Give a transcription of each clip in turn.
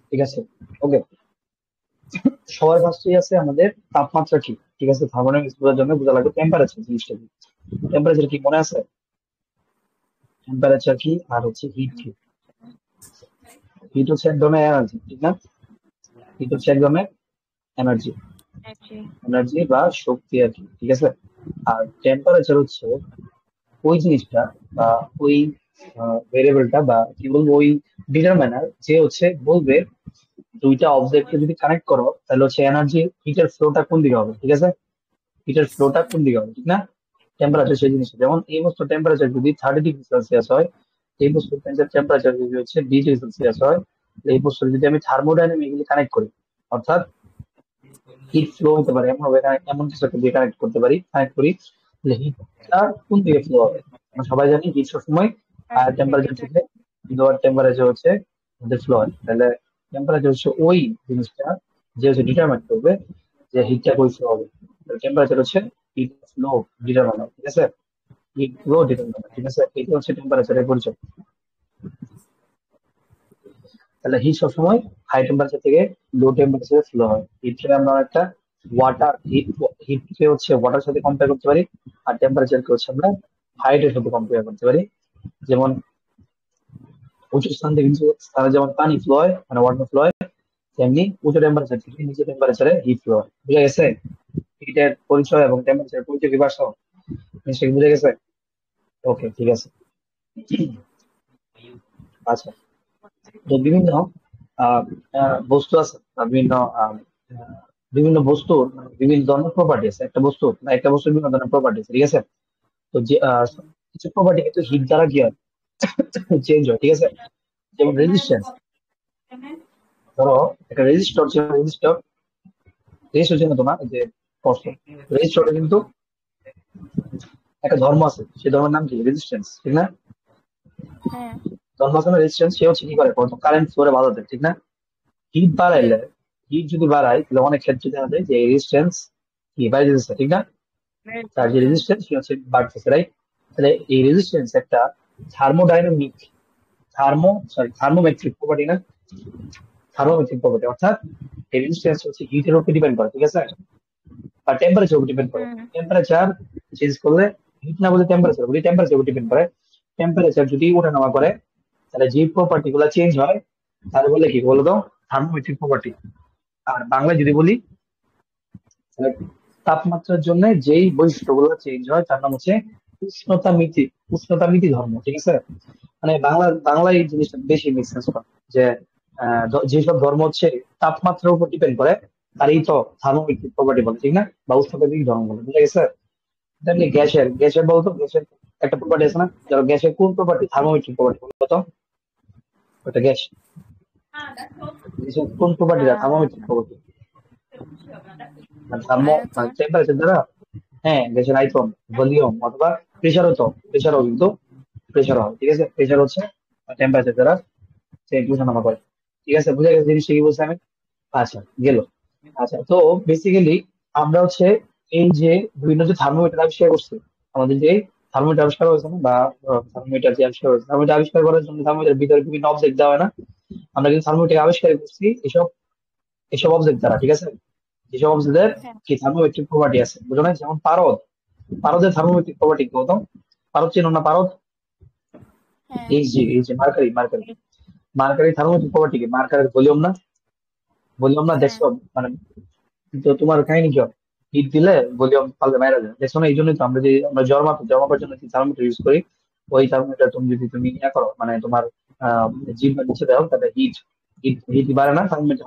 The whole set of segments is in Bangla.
ঠিক আছে। ওকে, সবার ফার্স্টেই আছে আমাদের তাপমাত্রা কি। ঠিক আছে, থার্মোডাইনামিক্স বোঝার জন্য বোঝা লাগবে টেম্পারেচার জিনিসটা কি। টেম্পারেচার কি মনে আছে? টেম্পারেচার কি আর হচ্ছে হিট কি? হিট হচ্ছে এক ধরনের এনার্জি, ঠিক না? হিট হচ্ছে এক ধরনের এনার্জি, Energy. এনার্জি বা শক্তি আর কি, ঠিক আছে। আর টেম্পারেচার হচ্ছে ওই জিনিসটা বা ওই ভেরিয়েবলটা বা কি বলবো, ওই ডিটারমিনার যে হচ্ছে বলবে দুইটা অবজেক্টকে যদি কানেক্ট করো তাহলে হচ্ছে এনার্জি হিটের ফ্লোটা কোন দিকে হবে, ঠিক আছে। হিটের ফ্লোটা কোন দিকে হবে, ঠিক না? টেম্পারেচার সেই জিনিস, যেমন এই বস্তুর টেম্পারেচার যদি 30 ডিগ্রি সেলসিয়াস হয়, এই বস্তুর টেম্পারেচার যদি হচ্ছে 20 ডিগ্রি সেলসিয়াস হয়, এই বস্তুর যদি আমি থার্মোডাইনামিকলি কানেক্ট করি, অর্থাৎ হিট ফ্লো হতে পারে এমন ভাবে এমন কিছু একটা দিয়ে কানেক্ট করতে পারি, কানেক্ট করি, তাহলে হিটটা কোন দিকে ফ্লো হবে? আমরা সবাই জানি হিট সবসময় হায়ার টেম্পারেচার থেকে লোয়ার টেম্পারেচার হচ্ছে ফ্লো হয়। তাহলে টেম্পারেচার হচ্ছে ওই জিনিসটা যে হচ্ছে ডিটারমাইন করবে যে হিটটা কই ফ্লো হবে। টেম্পারেচার হচ্ছে হিট ফ্লো ডিটারমাইনার, ঠিক আছে। হিট ফ্লো ডিটারমাইনার, ঠিক আছে, এটা হচ্ছে টেম্পারেচারের পরিচয়। তাহলে হিট সবসময় হাই টেম্পারেচার থেকে লো টেম্পারেচারে ফ্লো হয়। হিটকে আমরা একটা ওয়াটার হিটকে হচ্ছে ওয়াটার সাথে কম্পেয়ার করতে পারি, আর টেম্পারেচারকে হচ্ছে আমরা হাইটের সাথে কম্পেয়ার করতে পারি। যেমন উঁচু স্থান থেকে নিচু স্থানে যেমন পানি ফ্লো হয়, মানে ওয়াটার ফ্লো হয়, তেমনি উঁচু টেম্পারেচার থেকে নিচু টেম্পারেচারে হিট ফ্লো হয়। বুঝা গেছে? হিটের পরিচয় এবং টেম্পারেচার পরিচয় কি পারছো? জিনিসটা কি বুঝে গেছে? ওকে, ঠিক আছে। আচ্ছা, তো বিভিন্ন আহ, বস্তু আছে বা বিভিন্ন বিভিন্ন বস্তুর মানে বিভিন্ন ধরনের প্রপার্টি আছে। একটা বস্তু না, একটা বস্তুর বিভিন্ন ধরনের প্রপার্টি আছে, ঠিক আছে। তো যে কিছু প্রপার্টি কিন্তু হিট দ্বারা কি হয়, চেঞ্জ হয়, ঠিক আছে। যেমন রেজিস্ট্যান্স, ধরো একটা রেজিস্টর, যে রেজিস্টর রেজিস্টর জন্য তোমার যে কষ্ট, রেজিস্টরে কিন্তু একটা ধর্ম আছে, সেই ধর্মের নাম কি? রেজিস্ট্যান্স, ঠিক না? হ্যাঁ। ধর্ম আছে না রেজিস্ট্যান্স, সে হচ্ছে কি করে কারেন্ট ফ্লোরে বাধা দেয়, ঠিক না? হিট বাড়াইলে, হিট যদি বাড়ায় তাহলে অনেক ক্ষেত্রে দেখা যায় যে রেজিস্ট্যান্স কি বাইরে যেতেছে, ঠিক না? তার যে রেজিস্ট্যান্স সে হচ্ছে বাড়তেছে, রাইট? তাহলে এই রেজিস্ট্যান্স একটা থার্মোডাইনামিক থার্মোমেট্রিক প্রপার্টি না, থার্মোমেট্রিক প্রপার্টি, অর্থাৎ এই রেজিস্ট্যান্স হচ্ছে হিটের উপর ডিপেন্ড করে, ঠিক আছে, বা টেম্পারেচার উপর ডিপেন্ড করে। হুম। টেম্পারেচার চেঞ্জ করলে, হিট না বলে টেম্পারেচার বলি, টেম্পারেচার উপর ডিপেন্ড করে। টেম্পারেচার যদি ওঠানামা করে তাহলে যে প্রপার্টি গুলো চেঞ্জ হয় তাহলে বলে কি বলো তো? থার্মোমেট্রিক প্রপার্টি। আর বাংলা যদি বলি তাহলে তাপমাত্রার জন্য যেই বৈশিষ্ট্যগুলো চেঞ্জ হয় তার নাম হচ্ছে উষ্ণতা মিতি, উষ্ণতা মিতি ধর্ম, ঠিক আছে। মানে বাংলা এই জিনিসটা বেশি মেক সেন্স করে যে যেসব ধর্ম হচ্ছে তাপমাত্রার উপর ডিপেন্ড করে তারই তো থার্মোমেট্রিক প্রপার্টি বলে, ঠিক না? বা উষ্ণতাবিক ধর্ম বলে, বুঝা গেছে? তেমনি গ্যাসের বলতো, গ্যাসের একটা প্রপার্টি আছে না, ধরো গ্যাসের কোন প্রপার্টি থার্মোমেট্রিক প্রপার্টি বলতো? ওটা গ্যাস, গ্যাসের কোন প্রপার্টিটা আহ, থার্মোমেট্রিক প্রপার্টি? মানে থার্মো মানে আয়তন। টেম্পারেচার দ্বারা, হ্যাঁ, গ্যাসের আয়তন, ভলিউম অথবা প্রেশারও তো, প্রেশারও কিন্তু প্রেশার হয়, ঠিক আছে। প্রেশার হচ্ছে টেম্পারেচার দ্বারা চেঞ্জ ওঠানামা করে, ঠিক আছে। বুঝা গেছে জিনিসটা কি বলছি আমি? আচ্ছা, গেল। আচ্ছা, তো বেসিক্যালি আমরা হচ্ছে এই যে বিভিন্ন যে থার্মোমিটার আবিষ্কার করছি, আমাদের যে থার্মোমিটার আবিষ্কার হয়েছে না, বা থার্মোমিটার যে আবিষ্কার হয়েছে, থার্মোমিটার আবিষ্কার করার জন্য থার্মোমিটার ভিতরে বিভিন্ন অবজেক্ট দেওয়া হয় না? আমরা কিন্তু থার্মোমিটার আবিষ্কার করছি এসব এসব অবজেক্ট দ্বারা, ঠিক আছে। যেসব অবজেক্টের হ্যাঁ। কি থার্মোমেট্রিক প্রপার্টি আছে, বুঝো না? যেমন পারদ, পারদের থার্মোমেট্রিক প্রপার্টি কত? পারদ চিনো না? পারদ, হ্যাঁ। এই যে মার্কারি, মার্কারি থার্মোমেট্রিক প্রপার্টি কি? মার্কারের ভলিউম না, ভলিউম না হ্যাঁ। দেখছো? মানে তো তোমার কাহিনী কি? হিট দিলে ভলিউম পাল্টে বাইরে যায়, দেখছো না? এই জন্যই তো আমরা যে আমরা জল মাপার জন্য যে থার্মোমিটার ইউজ করি, ওই থার্মোমিটার তুমি যদি ইয়া করো, মানে তোমার জিভ নিচে দাও, তাহলে হিট হিট হিট বাড়ে না, থার্মোমিটার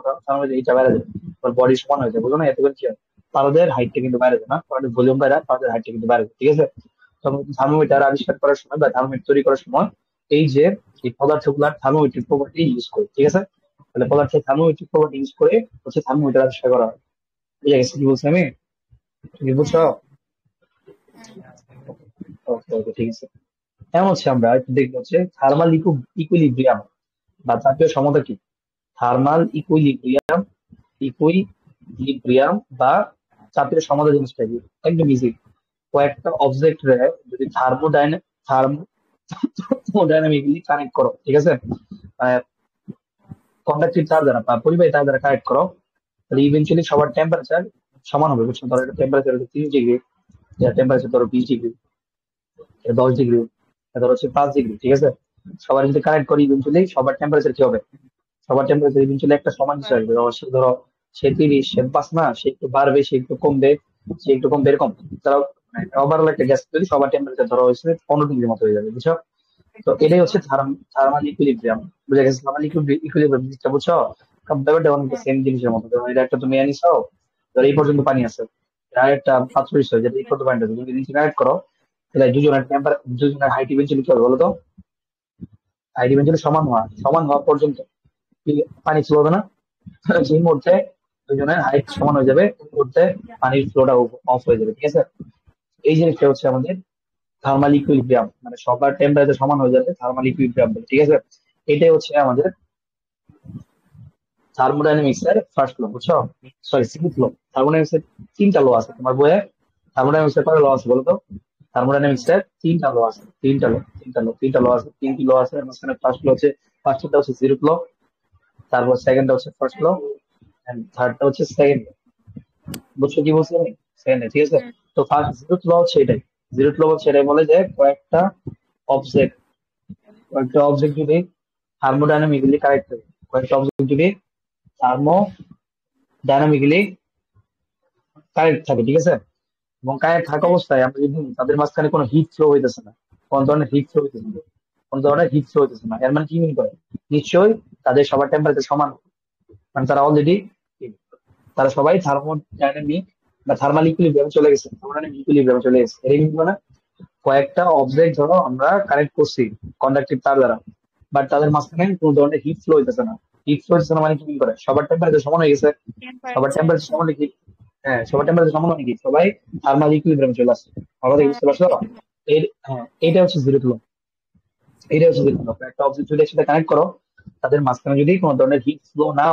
হিটটা বাইরে যায়, তোমার বডি সমান হয়ে যায়, বুঝো না? এতে করে কি হয়, পারদের হাইটটা কিন্তু বাইরে যায় না, পারদের ভলিউম বাইরে, পারদের হাইটটা কিন্তু বাইরে যায়, ঠিক আছে। তখন থার্মোমিটার আবিষ্কার করার সময় বা থার্মোমিটার তৈরি করার সময় এই যে এই পদার্থগুলার থার্মোমেট্রিক প্রপার্টি ইউজ করি, ঠিক আছে। তাহলে পদার্থের থার্মোমেট্রিক প্রপার্টি ইউজ করে হচ্ছে থার্মোমিটার আবিষ্কার করা হয়। বুঝা গেছে কি বলছি আমি? তুমি কি বুঝছো? হ্যাঁ। হ্যাঁ। ওকে ওকে, ঠিক আছে। এখন হচ্ছে আমরা একটু দেখবো হচ্ছে থার্মাল ইকুইলিব্রিয়াম বা তাপীয় সমতা কি। থার্মাল ইকুইলিব্রিয়াম বা চাপের সমতা জিনিসটা কি? একদম ইজি। কয়েকটা অবজেক্ট রে যদি থার্মোডাইনামিকলি কানেক্ট করো, ঠিক আছে, কন্ডাক্টিভ তার দ্বারা বা পরিবাহী তার দ্বারা কানেক্ট করো, তাহলে ইভেন্চুয়ালি সবার টেম্পারেচার সমান হবে, বুঝছো? ধরো একটা টেম্পারেচার হচ্ছে 30 ডিগ্রি, টেম্পারেচার ধরো 20 ডিগ্রি, 10 ডিগ্রি, ধরো হচ্ছে 5 ডিগ্রি, ঠিক আছে? সবার যদি কানেক্ট করি ইভেন্চুয়ালি সবার টেম্পারেচার কি হবে? সবার টেম্পারেচার ইভেন্চুয়ালি একটা সমান কিছু আসবে। ধরো সে 30, সে 5 না, সে একটু বাড়বে, সে একটু কমবে, সে একটু কমবে, এরকম। তারা ওভারঅল একটা গ্যাস যদি সবার টেম্পারেচার ধরো হয়েছে 15 ডিগ্রির মতো হয়ে যাবে, বুঝছো? তো এটাই হচ্ছে থার্মাল ইকুইলিব্রিয়াম। বুঝা গেছে? থার্মাল ইকুইলিব্রিয়াম জিনিসটা, বুঝছো? ব্যাপারটা অনেকটা সেম জিনিসের মতো। ধরো এটা একটা তুমি আনিস, ধরো এই পর্যন্ত পানি আছে, আর একটা পাত্র হিসেবে যেটা এই পর্যন্ত পানি আছে, তুমি যদি কানেক্ট করো, তাহলে দুজনের হাইট ইভেন্চুয়ালি কি হবে বলো তো? হাইট ইভেন্চুয়ালি সমান হওয়া পর্যন্ত কি পানি ফ্লো হবে না? সেই মুহূর্তে দুজনের হাইট সমান হয়ে যাবে, ওই মুহূর্তে পানির ফ্লোটা অফ হয়ে যাবে, ঠিক আছে? এই জিনিসটা হচ্ছে আমাদের থার্মাল ইকুইলিব্রিয়াম, মানে সবার টেম্পারেচার সমান হয়ে যাবে, থার্মাল ইকুইলিব্রিয়াম, ঠিক আছে? এটাই হচ্ছে আমাদের থার্মোডাইনামিক্স এর ফার্স্ট ল, বুঝছো? সরি, সিক্স ল। থার্মোডাইনামিক্স এর 3টা ল আছে তোমার বইয়ে। থার্মোডাইনামিক্স এর কয়টা ল আছে বলো তো? থার্মোডাইনামিক্স এর 3টা ল আছে, 3টা ল আছে, 3টি ল আছে। এর মাঝখানে ফার্স্টটা হচ্ছে জিরো ল, তারপর সেকেন্ডটা হচ্ছে ফার্স্ট ল, এন্ড থার্ডটা হচ্ছে সেকেন্ড। বুঝছো কি বলছি আমি? সেকেন্ড, ঠিক আছে? হুম। তো ফার্স্ট জিরো ল হচ্ছে এটাই। জিরো ল হচ্ছে এটাই, বলে যে অবজেক্ট কয়েকটা অবজেক্ট যদি থার্মোডাইনামিক্যালি কারেক্ট থাকে, কয়েকটা অবজেক্ট যদি থার্মোডাইনামিক্যালি কারেক্ট থাকে, ঠিক আছে? এবং কারেন্ট থাকা হুম। অবস্থায় আমরা যদি তাদের মাঝখানে কোনো হিট ফ্লো হইতেছে না, কোন ধরনের হিট ফ্লো হইতেছে না, এর মানে কি মিন করে? নিশ্চয়ই তাদের সবার টেম্পারেচার সমান, মানে তারা অলরেডি, তারা সবাই থার্মোডাইনামিক বা থার্মাল ইকুইলিব্রিয়ামে চলে গেছে, থার্মোডাইনামিক ইকুইলিব্রিয়ামে চলে গেছে। এর মিন মানে কয়েকটা অবজেক্ট ধরো আমরা কানেক্ট করছি কন্ডাক্টিভ তার দ্বারা, বাট তাদের মাঝখানে কোনো ধরনের হিট ফ্লো হইতেছে না। হিট ফ্লো হইতেছে না মানে কি মিন করে? সবার টেম্পারেচার সমান হয়ে গেছে। সবার টেম্পারেচার টেম্পারেচার সমান হলে কি? হ্যাঁ, সবার টেম্পারেচার সমান হলে কি সবাই থার্মাল ইকুইলিব্রিয়ামে চলে আসছে। আমার কথা কি বুঝতে পারছো? হ্যাঁ, এটা হচ্ছে জিরো ফ্লো। এটা হচ্ছে জিরো ফ্লো। একটা অবজেক্ট যদি একসাথে কানেক্ট করো, তাদের মাঝখানে যদি কোনো ধরনের হিট ফ্লো না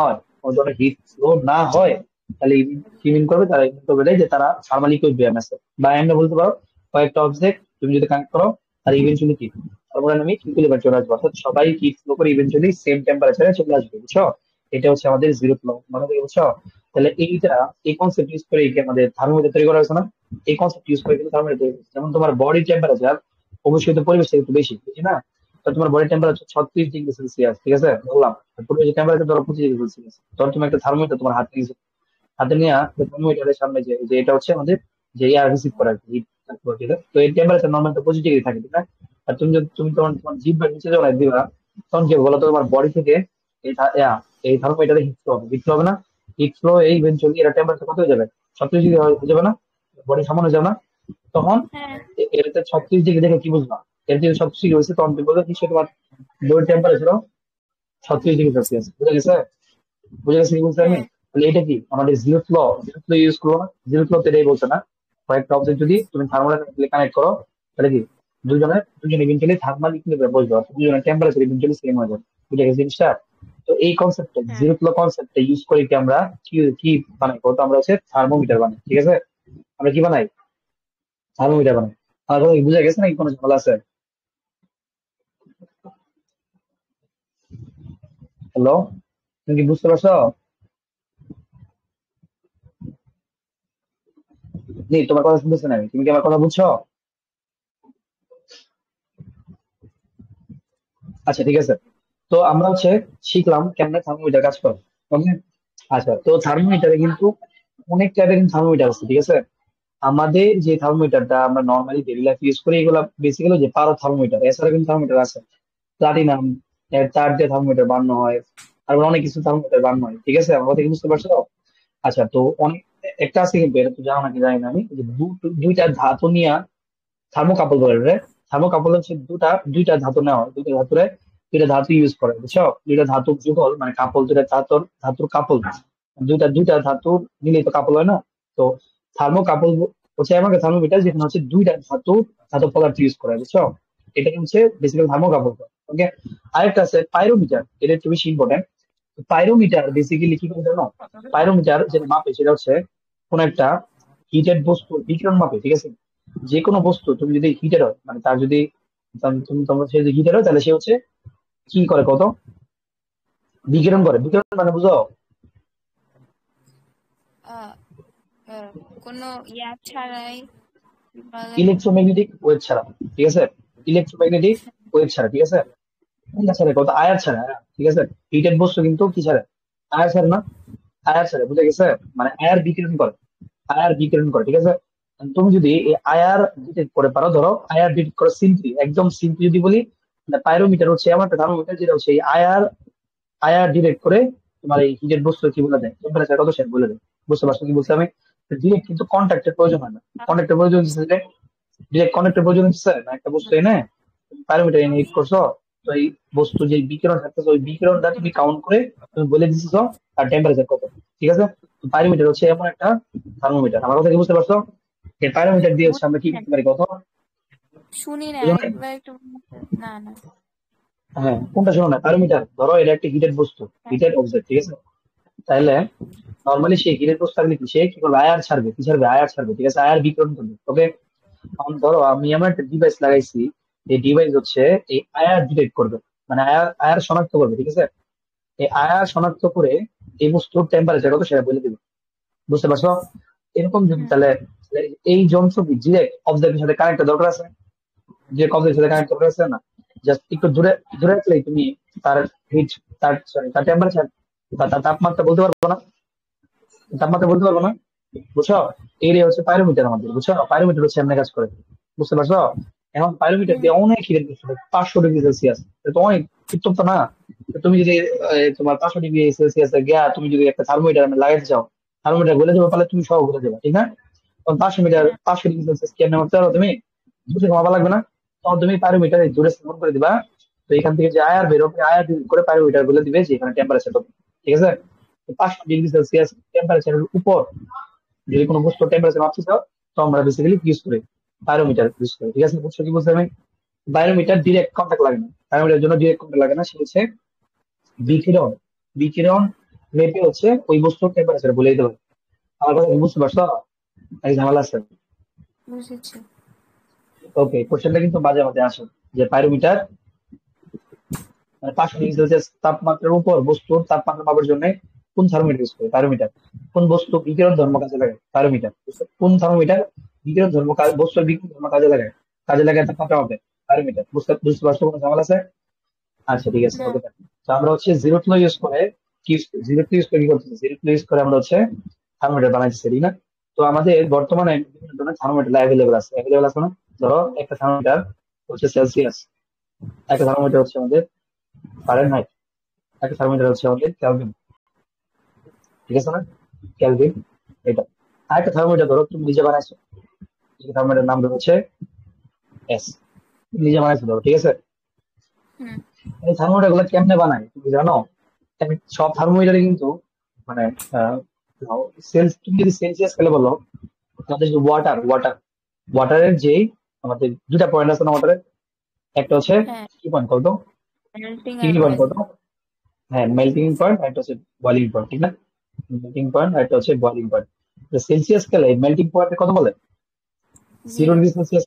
হয়, তাহলে কি মিন করবে? তারা মিন করবে যে তারা থার্মাল ইকুইলিব্রিয়াম আছে। বা এমনি বলতে পারো, কয়েকটা অবজেক্ট তুমি যদি কানেক্ট করো, আর ইভেন্চুয়ালি কি থার্মোডাইনামিক ইকুইলিব্রিয়াম চলে আসবে, অর্থাৎ সবাই হিট ফ্লো করে ইভেন্চুয়ালি সেম টেম্পারেচারে চলে আসবে, বুঝছো? এটা হচ্ছে আমাদের জিরো ফ্লো, মানে কি, বুঝছো? তাহলে এই কনসেপ্ট ইউজ করে কি আমাদের থার্মোমিটার তৈরি করা হয়েছে না? এই কনসেপ্ট ইউজ করে কিন্তু থার্মোমিটার তৈরি হয়েছে। যেমন তোমার বডি টেম্পারেচার অবশ্যই তো পরিবেশ থেকে একটু বেশি, বুঝি না? তো তোমার বডি টেম্পারেচার 36 ডিগ্রি সেলসিয়াস, ঠিক আছে বললাম। পরিবেশের টেম্পারেচার ধরো 25 ডিগ্রি সেলসিয়াস। ধরো তুমি একটা থার্মোমিটার তোমার হাতে নিয়ে থার্মোমিটারের সামনে যে এটা হচ্ছে আমাদের যে এয়ার রিসিভ করে আর কি, heat transfer করে। তো এর টেম্পারেচার নর্মাল তো 25 ডিগ্রি থাকে, ঠিক না? আর তুমি যদি তুমি তোমার জিভের নিচে যখন দিবা, তখন কি হবে বলো তো? তোমার বডি থেকে এই থার্মোমিটারে হিট ফ্লো হবে না? হিট ফ্লো এই ইভেন্চুয়ালি এটা টেম্পারেচার কত হয়ে যাবে? 36 ডিগ্রি হয়ে যাবে না? বডি সমান হয়ে যাবে না? তখন হ্যাঁ। এটাতে 36 ডিগ্রি দেখে কি বুঝবা? এর যদি 36 ডিগ্রি হয়েছে, তখন তুমি বলবে নিশ্চয়ই তোমার বডি টেম্পারেচারও 36 ডিগ্রি সেলসিয়াস। বুঝে গেছে কি বলছি আমি? হ্যাঁ। তাহলে এটা কি আমাদের জিরো ফ্লো ইউজ করবো না? জিরো ফ্লো তো এটাই বলছে না, কয়েকটা অবজেক্ট যদি তুমি থার্মোডাইনামিক্যালি কানেক্ট করো, তাহলে কি দুজন ইভেন্চুয়ালি থার্মাল ইকুইলিব্রিয়াম বসবে, অর্থাৎ দুজনের টেম্পারেচার ইভেন্চুয়ালি সেম হয়ে যাবে। বুঝে গেছে জিনিসটা? তো এই কনসেপ্টটা, হ্যাঁ। জিরো ফ্লো কনসেপ্টটা ইউজ করে কি আমরা কি কি বানাই বলতো? আমরা হচ্ছে থার্মোমিটার বানাই, ঠিক আছে? আমরা কি বানাই? থার্মোমিটার বানাই। আমার কথা কি বুঝে গেছে নাকি কোনো ঝামেলা আছে? হ্যালো, তুমি কি বুঝতে পারছো? নেই, তোমার কথা শুনতেছে না আমি। তুমি কি আমার কথা বুঝছো? আচ্ছা, ঠিক আছে। তো আমরা হচ্ছে শিখলাম কেমনে থার্মোমিটার কাজ করে। ওকে। আচ্ছা, তো থার্মোমিটারে কিন্তু অনেক টাইপের কিন্তু থার্মোমিটার আছে, ঠিক আছে? আমাদের যে থার্মোমিটারটা আমরা নর্মালি ডেইলি লাইফ ইউজ করি, এগুলো বেসিক্যালি যে পারো থার্মোমিটার। এছাড়া কিন্তু থার্মোমিটার আছে প্লাটিনাম, এর তার দিয়ে থার্মোমিটার বানানো হয়, আর অনেক কিছু থার্মোমিটার বানানো হয়, ঠিক আছে? আমার কথা কি বুঝতে পারছো? আচ্ছা, তো অনেক একটা আছে কিন্তু, এটা তো জানো নাকি জানি না আমি, যে দুইটা ধাতু নিয়ে থার্মোকাপল বলে রে। থার্মোকাপল হচ্ছে দুইটা ধাতু নেওয়া হয়, দুইটা ধাতু ইউজ করে, বুঝছো? দুইটা ধাতু যুগল মানে কাপল, দুইটা ধাতুর কাপল। দুইটা ধাতু মিলিত কাপল হয় না? তো থার্মোকাপল হচ্ছে এমন একটা থার্মোমিটার যেখানে হচ্ছে দুইটা ধাতব পদার্থ ইউজ করে, বুঝছো? এটা হচ্ছে বেসিক্যালি থার্মোকাপল। ওকে। আরেকটা আছে পাইরোমিটার, এটা একটু বেশি ইম্পর্টেন্ট। পাইরোমিটার বেসিক্যালি কি করে জানো? পাইরোমিটার যেটা মাপে সেটা হচ্ছে কোন একটা হিটেড বস্তু বিকিরণ মাপে, ঠিক আছে? যে কোনো বস্তু তুমি যদি হিটেড হয়, মানে তার যদি তুমি তোমার সে যদি হিটেড হয়, তাহলে সে হচ্ছে কি করে কত? বিকিরণ করে, বিকিরণ মানে বুঝো? আহ, কোনো ইয়া ছাড়াই কি বলে? ইলেকট্রোম্যাগনেটিক ওয়েভ ছাড়া, ঠিক আছে? ইলেকট্রোম্যাগনেটিক ওয়েভ ছাড়া, ঠিক আছে? না ছাড়া কত, আয়ার ছাড়া, ঠিক আছে? হিটেড বস্তু কিন্তু কি ছাড়া? আয়ার ছাড়া না, আয়ার ছাড়া, বুঝে গেছে? মানে আয়ার বিকিরণ করে, আয়ার বিকিরণ করে, ঠিক আছে? তুমি যদি এই আয়ার ডিটেক্ট করে পারো, ধরো আয়ার ডিটেক্ট করে সিম্পলি, একদম সিম্পলি যদি বলি, পাইরোমিটার হচ্ছে এমন একটা থার্মোমিটার যেটা হচ্ছে এই আয়ার, আয়ার ডিটেক্ট করে তোমার এই হিটেড বস্তু কি বলে দেয়, টেম্পারেচার কত সেটা বলে দেয়। বুঝতে পারছো কি বলছি আমি? ডিরেক্ট কিন্তু কন্ট্যাক্টের প্রয়োজন হয় না। কন্ট্যাক্টের প্রয়োজন হচ্ছে, ডিরেক্ট কন্ট্যাক্টের প্রয়োজন হচ্ছে না, একটা বস্তু এনে প্যারামিটার এনে হিট করছো, তো এই বস্তু যে বিকিরণ থাকতেছে ওই বিকিরণটা তুমি কাউন্ট করে তুমি বলে দিচ্ছ আর টেম্পারেচার কত, ঠিক আছে? প্যারামিটার হচ্ছে এমন একটা থার্মোমিটার, আমার কথা কি বুঝতে পারছো? এই প্যারামিটার দিয়ে হচ্ছে আমরা কি করতে পারি কত, শুনি না, বুঝো নাই? আরেকবার একটু না না। হ্যাঁ, কোনটা শোনো না, প্যারামিটার ধরো এটা একটা হিটেড বস্তু, হ্যাঁ, হিটেড অবজেক্ট, ঠিক আছে? তাহলে নর্মালি সেই হিটেড বস্তু থাকলে কি সে কি করবে, আয়ার ছাড়বে, কি ছাড়বে, আয়ার ছাড়বে, ঠিক আছে? আয়ার বিকিরণ করবে, ওকে? এখন ধরো আমি আমার একটা ডিভাইস লাগাইছি, এই ডিভাইস হচ্ছে এই আয়ার ডিটেক্ট করবে, মানে আয়ার, আয়ার শনাক্ত করবে, ঠিক আছে? এই আয়ার শনাক্ত করে এই বস্তুর টেম্পারেচার কত সেটা বলে দিবে। বুঝতে পারছো? এরকম যদি হুম, তাহলে তাহলে এই যন্ত্রটি ডিরেক্ট অবজেক্টের সাথে কানেক্ট দরকার আছে, যে অবজেক্টের সাথে কানেক্ট দরকার আছে না? জাস্ট একটু দূরে দূরে রাখলেই তুমি তার হিট, তার সরি তার টেম্পারেচার, তার তাপমাত্রা বলতে পারবো না, তাপমাত্রা বলতে পারবো না, বুঝছো? এরিয়া হচ্ছে পাইরোমিটার আমাদের, বুঝছো? পাইরোমিটার হচ্ছে এমনি কাজ করে, বুঝতে পারছো? এখন পাইরোমিটার হুম, দিয়ে অনেক হিটের কিছু 500 ডিগ্রি সেলসিয়াস, এটা তো অনেক উত্তপ্ত না? তো তুমি যদি তোমার 500 ডিগ্রি সেলসিয়াস গিয়া তুমি যদি একটা থার্মোমিটার লাগাইতে চাও, থার্মোমিটার গলে যাবে, তাহলে তুমি সহ গলে যাবে, ঠিক না? তখন 500 মিটার, হ্যাঁ, 500 ডিগ্রি সেলসিয়াস কেমনে করতে পারো তুমি? বুঝে কমাবা লাগবে না? তখন তুমি পাইরোমিটার দূরে স্থাপন করে দিবা, তো এখান থেকে যে আয়ার বেরোবে, আয়ার করে পাইরোমিটার বলে দিবে যে এখানে টেম্পারেচার, ঠিক আছে? 500 ডিগ্রি সেলসিয়াস টেম্পারেচারের উপর যদি কোনো বস্তু টেম্পারেচার মাপতে চাও, তো আমরা বেসিক্যালি ইউজ করি পাইরোমিটার ইউজ করি, ঠিক আছে? বুঝছো কি বলছি আমি? বায়োমিটার ডিরেক্ট কন্টাক্ট লাগে না, বায়োমিটার জন্য ডিরেক্ট কন্টাক্ট লাগে না, সে হচ্ছে বিকিরণ, বিকিরণ মেপে হচ্ছে ওই বস্তুর টেম্পারেচার বলে দিতে পারে। আমার কথা কি বুঝতে পারছো? এই ঝামেলা আছে। বুঝেছি। ওকে, কোশ্চেনটা কিন্তু মাঝে মাঝে আসে যে পাইরোমিটার, মানে 500 ডিগ্রি সেলসিয়াস তাপমাত্রার উপর বস্তুর তাপমাত্রা মাপার জন্য কোন থার্মোমিটার ইউজ করে, পাইরোমিটার? কোন বস্তু বিকিরণ ধর্ম কাজে লাগে, পাইরোমিটার। কোন থার্মোমিটার বিকিরণ ধর্ম বস্তুর বিকিরণ ধর্ম কাজে লাগায়, কাজে লাগায় তাপমাত্রা মাপে, পাইরোমিটার। বুঝতে বুঝতে পারছো কোনো ঝামেলা আছে? আচ্ছা ঠিক আছে, না, ওকে। তো আমরা হচ্ছে জিরো ফ্লো ইউজ করে কি, জিরো ফ্লো ইউজ করে কি করতেছি, জিরো ফ্লো ইউজ করে আমরা হচ্ছে থার্মোমিটার বানাইতেছি, ঠিক না? তো আমাদের বর্তমানে বিভিন্ন ধরনের থার্মোমিটার অ্যাভেলেবল আছে, অ্যাভেলেবল আছে না? ধরো একটা থার্মোমিটার হচ্ছে সেলসিয়াস, একটা থার্মোমিটার হচ্ছে আমাদের ফারেনহাইট, একটা থার্মোমিটার হচ্ছে আমাদের কেলভিন, ঠিক আছে না? কেলভিন, এটা। আর একটা থার্মোমিটার ধরো তুমি নিজে বানাইছো, সেই থার্মোমিটার নাম ধরো হচ্ছে এস, নিজে বানাইছো ধরো, ঠিক আছে? হুম, এই থার্মোমিটার গুলো কেমনে বানায় তুমি জানো? সব থার্মোমিটারে কিন্তু মানে সেলস, তুমি যদি সেলসিয়াস স্কেলে বলো, আমাদের যে ওয়াটার, ওয়াটারের যে আমাদের দুটা পয়েন্ট আছে না ওয়াটারের, একটা হচ্ছে হ্যাঁ, কি পয়েন্ট বলতো, মেল্টিং কি আর কি পয়েন্ট বয়েলিং। বলতো? হ্যাঁ, মেল্টিং পয়েন্ট আর একটা হচ্ছে বয়লিং পয়েন্ট, ঠিক না? মেল্টিং পয়েন্ট আর একটা হচ্ছে বয়লিং পয়েন্ট। সেলসিয়াস স্কেলে মেল্টিং পয়েন্ট কত বলে? Zero 0, degree Celsius.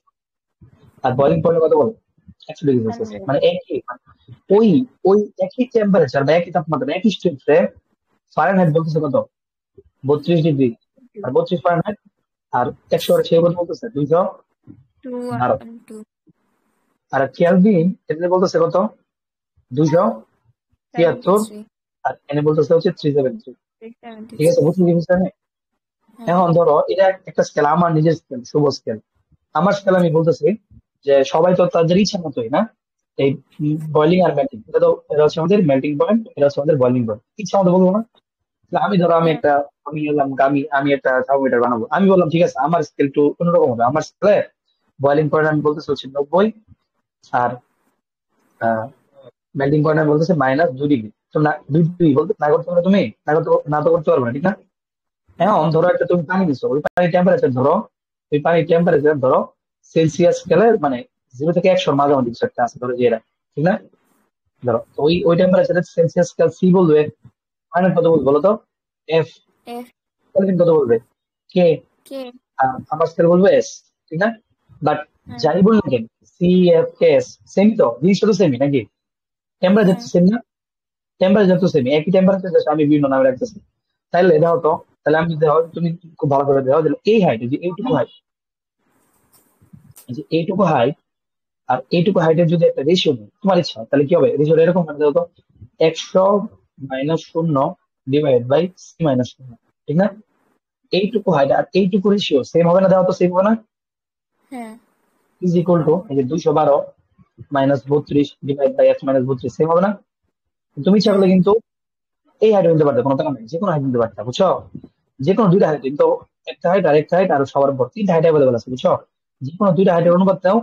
আর বয়লিং পয়েন্ট কত বলে? 100 ডিগ্রি সেলসিয়াস। 100। মানে একই, মানে ওই ওই একই টেম্পারেচার বা একই তাপমাত্রা, একই স্টেটে ফারেনহাইট বলতেছে কত, 32 ডিগ্রি। আর 32 ফারেনহাইট আর 100 সে কত বলতেছে, 2 212। and 2, আর কেলভিন এখানে বলতেছে কত, 273। 73, আর এনে বলতেছে হচ্ছে 373, ঠিক আছে? 373। বুঝতে পেরেছি আমি? হ্যাঁ, এখন ধরো এটা একটা স্কেল, আমার নিজের স্কেল, শুভ স্কেল, আমার স্কেল আমি বলতেছি যে সবাই তো তাদের ইচ্ছা মতোই না এই বয়লিং আর মেল্টিং, এটা তো এটা হচ্ছে আমাদের মেল্টিং পয়েন্ট, এটা হচ্ছে আমাদের বয়লিং পয়েন্ট, ইচ্ছা মতো বলবো না? তাহলে আমি ধরো আমি হ্যাঁ, একটা, আমি বললাম আমি একটা থার্মোমিটার বানাবো, আমি বললাম ঠিক আছে আমার স্কেল একটু অন্যরকম হবে, আমার স্কেলে বয়লিং পয়েন্ট আমি বলতেছি হচ্ছে 90, আর মেল্টিং পয়েন্ট আমি বলতেছি -2 ডিগ্রি। তো না, 2 ডিগ্রি বলতে না করতে পারো তুমি, না করতে, না তো করতে পারবে না, ঠিক না? হ্যাঁ, হ্যাঁ, ধরো একটা তুমি পানি দিছো, ওই পানির টেম্পারেচার ধরো, ওই পানির টেম্পারেচার ধরো সেলসিয়াস স্কেলে মানে 0 থেকে 100 মাঝামাঝি কিছু একটা আছে ধরো যে এটা, ঠিক না? ধরো তো ওই ওই টেম্পারেচারে সেলসিয়াস স্কেল সি বলবে, মাইনাস কত বলবে বলো তো, এফ। F, কেলভিন কত বলবে, কে। K, আমার স্কেল বলবো এস, ঠিক না? বাট হ্যাঁ, যাই বললেন কেন, সি, এফ, কে, এস সেমই তো, জিনিসটা তো সেমই নাকি? টেম্পারেচার হ্যাঁ, তো সেম না? টেম্পারেচার তো সেম, একই টেম্পারেচার, জাস্ট আমি বিভিন্ন নামে রাখতেছি। তাইলে দেখো তো, তাহলে আমি দেখো, তুমি খুব ভালো করে দেখো, তাহলে এই হাইট, যে এইটুকু হাইট, যে এইটুকু হাইট আর এইটুকু হাইটের যদি একটা রেশিও নেই, তোমার ইচ্ছা, তাহলে কি হবে? রেশিওটা এরকম হবে, দেখো তো, 100 - 0 ডিভাইড বাই সি মাইনাস 0, ঠিক না? এইটুকু হাইট আর এইটুকু রেশিও সেম হবে না? দেখো তো সেম হবে না? হ্যাঁ। ইজ ইকুয়াল টু, এই যে 212 - 32 divide by x minus 32, same হবে না? তুমি ইচ্ছা করলে হ্যাঁ। কিন্তু এই হাইট নিতে পারতে, কোনো কারণ নেই, যে কোনো হাইট নিতে পারতে, বুঝছো? যে কোনো দুইটা হাইট, কিন্তু একটা হাইট আর একটা হাইট, আর সবার উপর তিনটা হাইট অ্যাভেলেবল আছে, বুঝছো? যে কোনো দুইটা হাইটের অনুপাত দাও,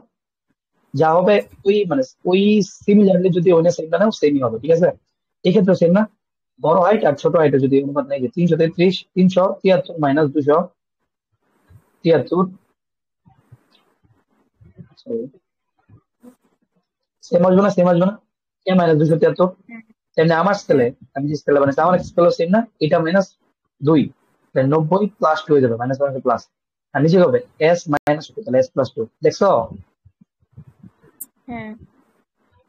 যা হবে ওই মানে ওই সিমিলারলি যদি ওই সেমটা নাও, সেমই হবে, ঠিক আছে? এক্ষেত্রে সেম না? বড় হাইট আর ছোট হাইটের যদি অনুপাত নেই, যে 333 373 মাইনাস 273, সেম আসবে না? সেম আসবে না? এ মাইনাস 273। হ্যাঁ। তেমনি আমার স্কেলে, হ্যাঁ। আমি যে স্কেলে বানাইছি, আমার স্কেলও সেম না? এটা মাইনাস 2, 90 প্লাস 2 হয়ে যাবে, মাইনাস মাইনাস প্লাস, আর নিচে হবে এস মাইনাস 2, তাহলে এস প্লাস 2, দেখছো? হ্যাঁ।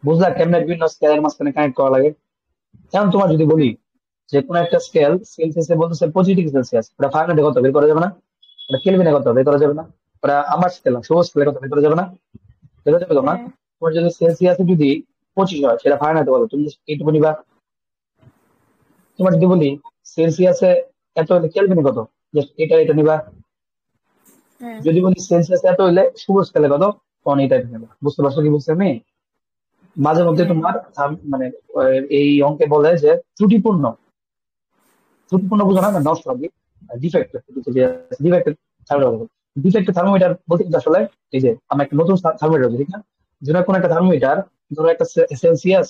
বুঝলা কেমনে বিভিন্ন স্কেলের মাঝখানে কানেক্ট করা লাগে? এখন তোমার যদি বলি যে কোনো একটা স্কেল সেলসিয়াসে বলতেছে 25 ডিগ্রি সেলসিয়াস, ওটা ফারেনহাইটে কত বের করা যাবে না? ওটা কেলভিনে কত বের করা যাবে না? ওটা আমার স্কেল না, সবুজ স্কেলে কত বের করা যাবে না? বের করা যাবে তো না? হ্যাঁ। তোমার যদি সেলসিয়াসে যদি 25 হয়, সেটা ফারেনহাইটে বলো, তুমি just এইটুকু নিবা। তোমার যদি বলি সেলসিয়াসে এত হলে কেলভিনে কত, জাস্ট এটা নিবা। হ্যাঁ। যদি বলি সেলসিয়াসে এত হলে সবুজ স্কেলে কত, তখন এটা নিবা। বুঝতে পারছো কি বলছি আমি? মাঝে মধ্যে হ্যাঁ। তোমার মানে এই অঙ্কে বলে যে ত্রুটিপূর্ণ, ত্রুটিপূর্ণ বোঝো না, নষ্ট হবে, defect, defected thermometer. Defected thermometer বলতে কিন্তু আসলে এই যে আমরা একটা নতুন থার্মোমিটার, ঠিক না? ধরো কোনো একটা থার্মোমিটার, ধরো একটা সেলসিয়াস,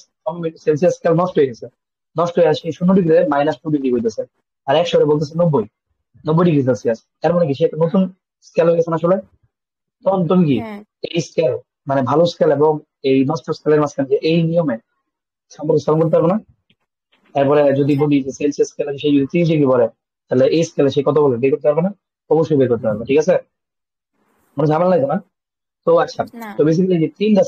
সেলসিয়াস স্কেল নষ্ট হয়ে গেছে, নষ্ট হয়ে আসে 0 ডিগ্রি -2 ডিগ্রি হইতেছে, আর 100 বলতেছে 90 ডিগ্রি সেলসিয়াস। তার মানে কি সে একটা নতুন স্কেল হয়ে গেছে না আসলে? তখন তুমি কি হ্যাঁ। এই স্কেল, মানে ভালো স্কেল এবং এই নষ্ট স্কেলের মাঝখানে যে এই নিয়মে সম্পর্ক স্থাপন করতে পারবে না? তারপরে যদি হ্যাঁ। বলি যে সেলসিয়াস স্কেলে সে যদি 30 ডিগ্রি বলে, তাহলে এই স্কেলে সে কত বলে বের করতে পারবে না? অবশ্যই বের করতে পারবে, ঠিক আছে? কোনো ঝামেলা লাগবে না। তো আচ্ছা, না। তো বেসিক্যালি যে তিনটা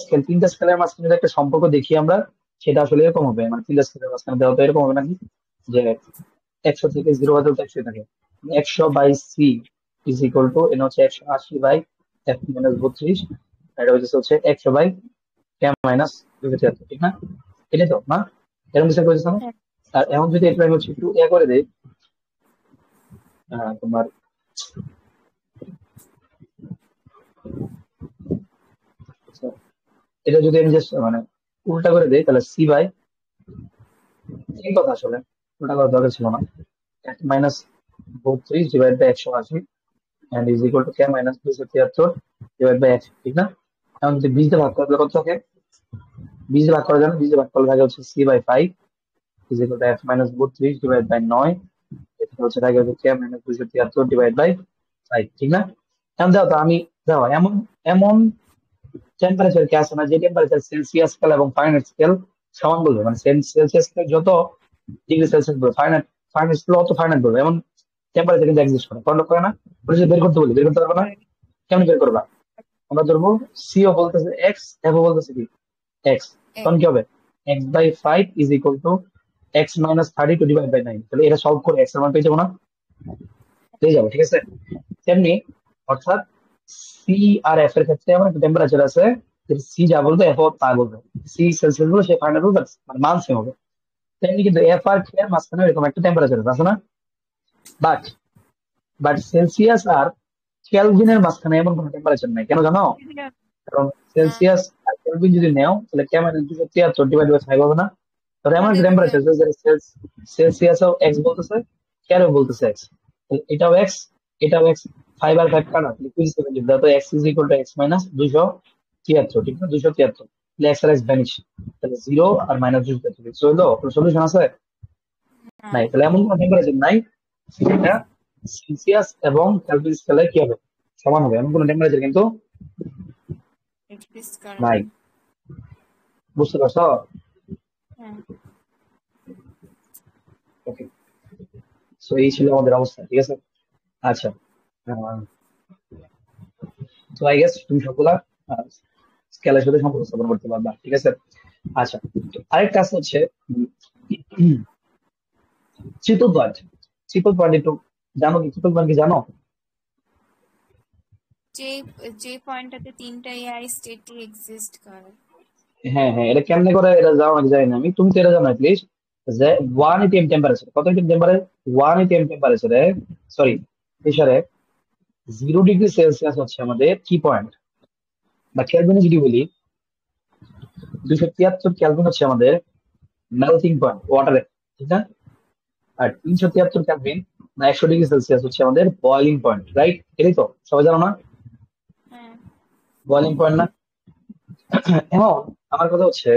স্কেলের মাঝখানে যদি একটা সম্পর্ক দেখি আমরা, সেটা আসলে এরকম হবে, মানে তিনটা স্কেলের মাঝখানে দেওয়া তো এরকম হবে নাকি, যে 100 থেকে 0 বাদে তো 100 থাকে, 100 by C is equal to, এটা হচ্ছে 180 বাই এফ মাইনাস 32, এটা হচ্ছে 100 বাই এম মাইনাস 273, ঠিক না? এটাই তো না? এরকম কিছু করেছে না? হ্যাঁ। আর এখন যদি এটা আমি হচ্ছে একটু করে দেই, তোমার আচ্ছা, এটা যদি আমি জাস্ট মানে উল্টা করে দেই, তাহলে সি বাই, এই কথা আসলে উল্টা করার দরকার ছিল না, minus 32 divide by 180 and is equal to K minus 273 divide by 100, ঠিক না? এখন যদি 20 দিয়ে ভাগ করলে কত থাকে? 20 দিয়ে ভাগ করা যায় না? 20 দিয়ে ভাগ করলে থাকে হচ্ছে C by 5 is equal to F minus 32 divide by 9, এটা হচ্ছে থাকে হচ্ছে কে মাইনাস 273 ডিভাইড বাই 5, ঠিক না? এখন দাও তো আমি, দাও এমন এমন টেম্পারেচার কি আছে না, যে টেম্পারেচার সেলসিয়াস স্কেল এবং ফারেনহাইট স্কেল সমান বলবে, মানে সেলসিয়াস স্কেল যত ডিগ্রি সেলসিয়াস বলবে, ফারেনহাইট ফারেনহাইট স্কেল অত ফারেনহাইট বলবে, এমন টেম্পারেচার কিন্তু এক্সিস্ট করে, কন্ট্রোল করে না? ওটা যদি বের করতে বলি, বের করতে পারবে না? কেমন বের করবা? আমরা ধরবো সিও বলতেছে এক্স, এফ বলতেছে কি এক্স, তখন কি হবে? X by 5 is equal to x minus 32 divide by 9, তাহলে এটা সলভ করে এক্স এর মান পেয়ে যাবো না? পেয়ে যাবো, ঠিক আছে? তেমনি অর্থাৎ সি আর এফ এর ক্ষেত্রে এমন একটা টেম্পারেচার আছে, সি যা বলবে এফ তা বলবে, সি সেলসিয়াস বলে সে ফাইনাল বলবে, মানে মান সেম হবে। তেমনি কিন্তু এফ আর কে এর মাঝখানে এরকম একটা টেম্পারেচার আছে না? বাট বাট সেলসিয়াস আর কেলভিনের মাঝখানে এমন কোনো টেম্পারেচার নাই, কেন জানো? কারণ সেলসিয়াস আর কেলভিন যদি নেও, তাহলে কে মানে 273 ডিভাইড বাই 5 হবে না? তাহলে এমন একটা টেম্পারেচার সেলসিয়াস ও এক্স বলতেছে, কেরও বলতেছে এক্স, এটাও এক্স, এটাও এক্স, 5 আর 5 কাটা, তাহলে 27 দাও তো, x is equal to x minus 273, ঠিক না? 273, তাহলে এক্স আর এক্স ভ্যানিশ, তাহলে 0 আর মাইনাস 273 সো হলো, কোনো সলিউশন আছে? নাই। তাহলে এমন কোনো টেম্পারেচার নাই যেটা সেলসিয়াস এবং কেলভিন স্কেলে কি হবে, সমান হবে, এমন কোনো টেম্পারেচার কিন্তু এক্সপ্রেস করে নাই। না। বুঝতে পারছো? হ্যাঁ। ওকে, সো এই ছিল আমাদের অবস্থা, ঠিক আছে? আচ্ছা, তো আই গেস তুমি সবগুলা স্কেলের সাথে সম্পর্ক স্থাপন করতে পারবা, ঠিক আছে? আচ্ছা, তো আরেকটা কাজ হচ্ছে ট্রিপল পয়েন্ট, ট্রিপল পয়েন্ট একটু জানো কি? ট্রিপল পয়েন্ট কি জানো? যে যে পয়েন্টটাতে তিনটা এআই স্টেটই এক্সিস্ট করে। হ্যাঁ হ্যাঁ, এটা কেমনে করে এটা জানো নাকি জানি না আমি, তুমি তো এটা জানো অ্যাটলিস্ট, যে 1 atm টেম্পারেচার, কত atm টেম্পারেচার, 1 atm টেম্পারেচারে, সরি প্রেসারে 0 ডিগ্রি সেলসিয়াস হচ্ছে আমাদের কি পয়েন্ট, বা কেলভিনে যদি বলি 273 কেলভিন হচ্ছে আমাদের মেল্টিং পয়েন্ট ওয়াটারে, ঠিক না? আর 373 কেলভিন বা 100 ডিগ্রি সেলসিয়াস হচ্ছে আমাদের বয়লিং পয়েন্ট, রাইট? এটাই তো সবাই জানো না, হ্যাঁ। বয়লিং পয়েন্ট না? এখন আমার কথা হচ্ছে,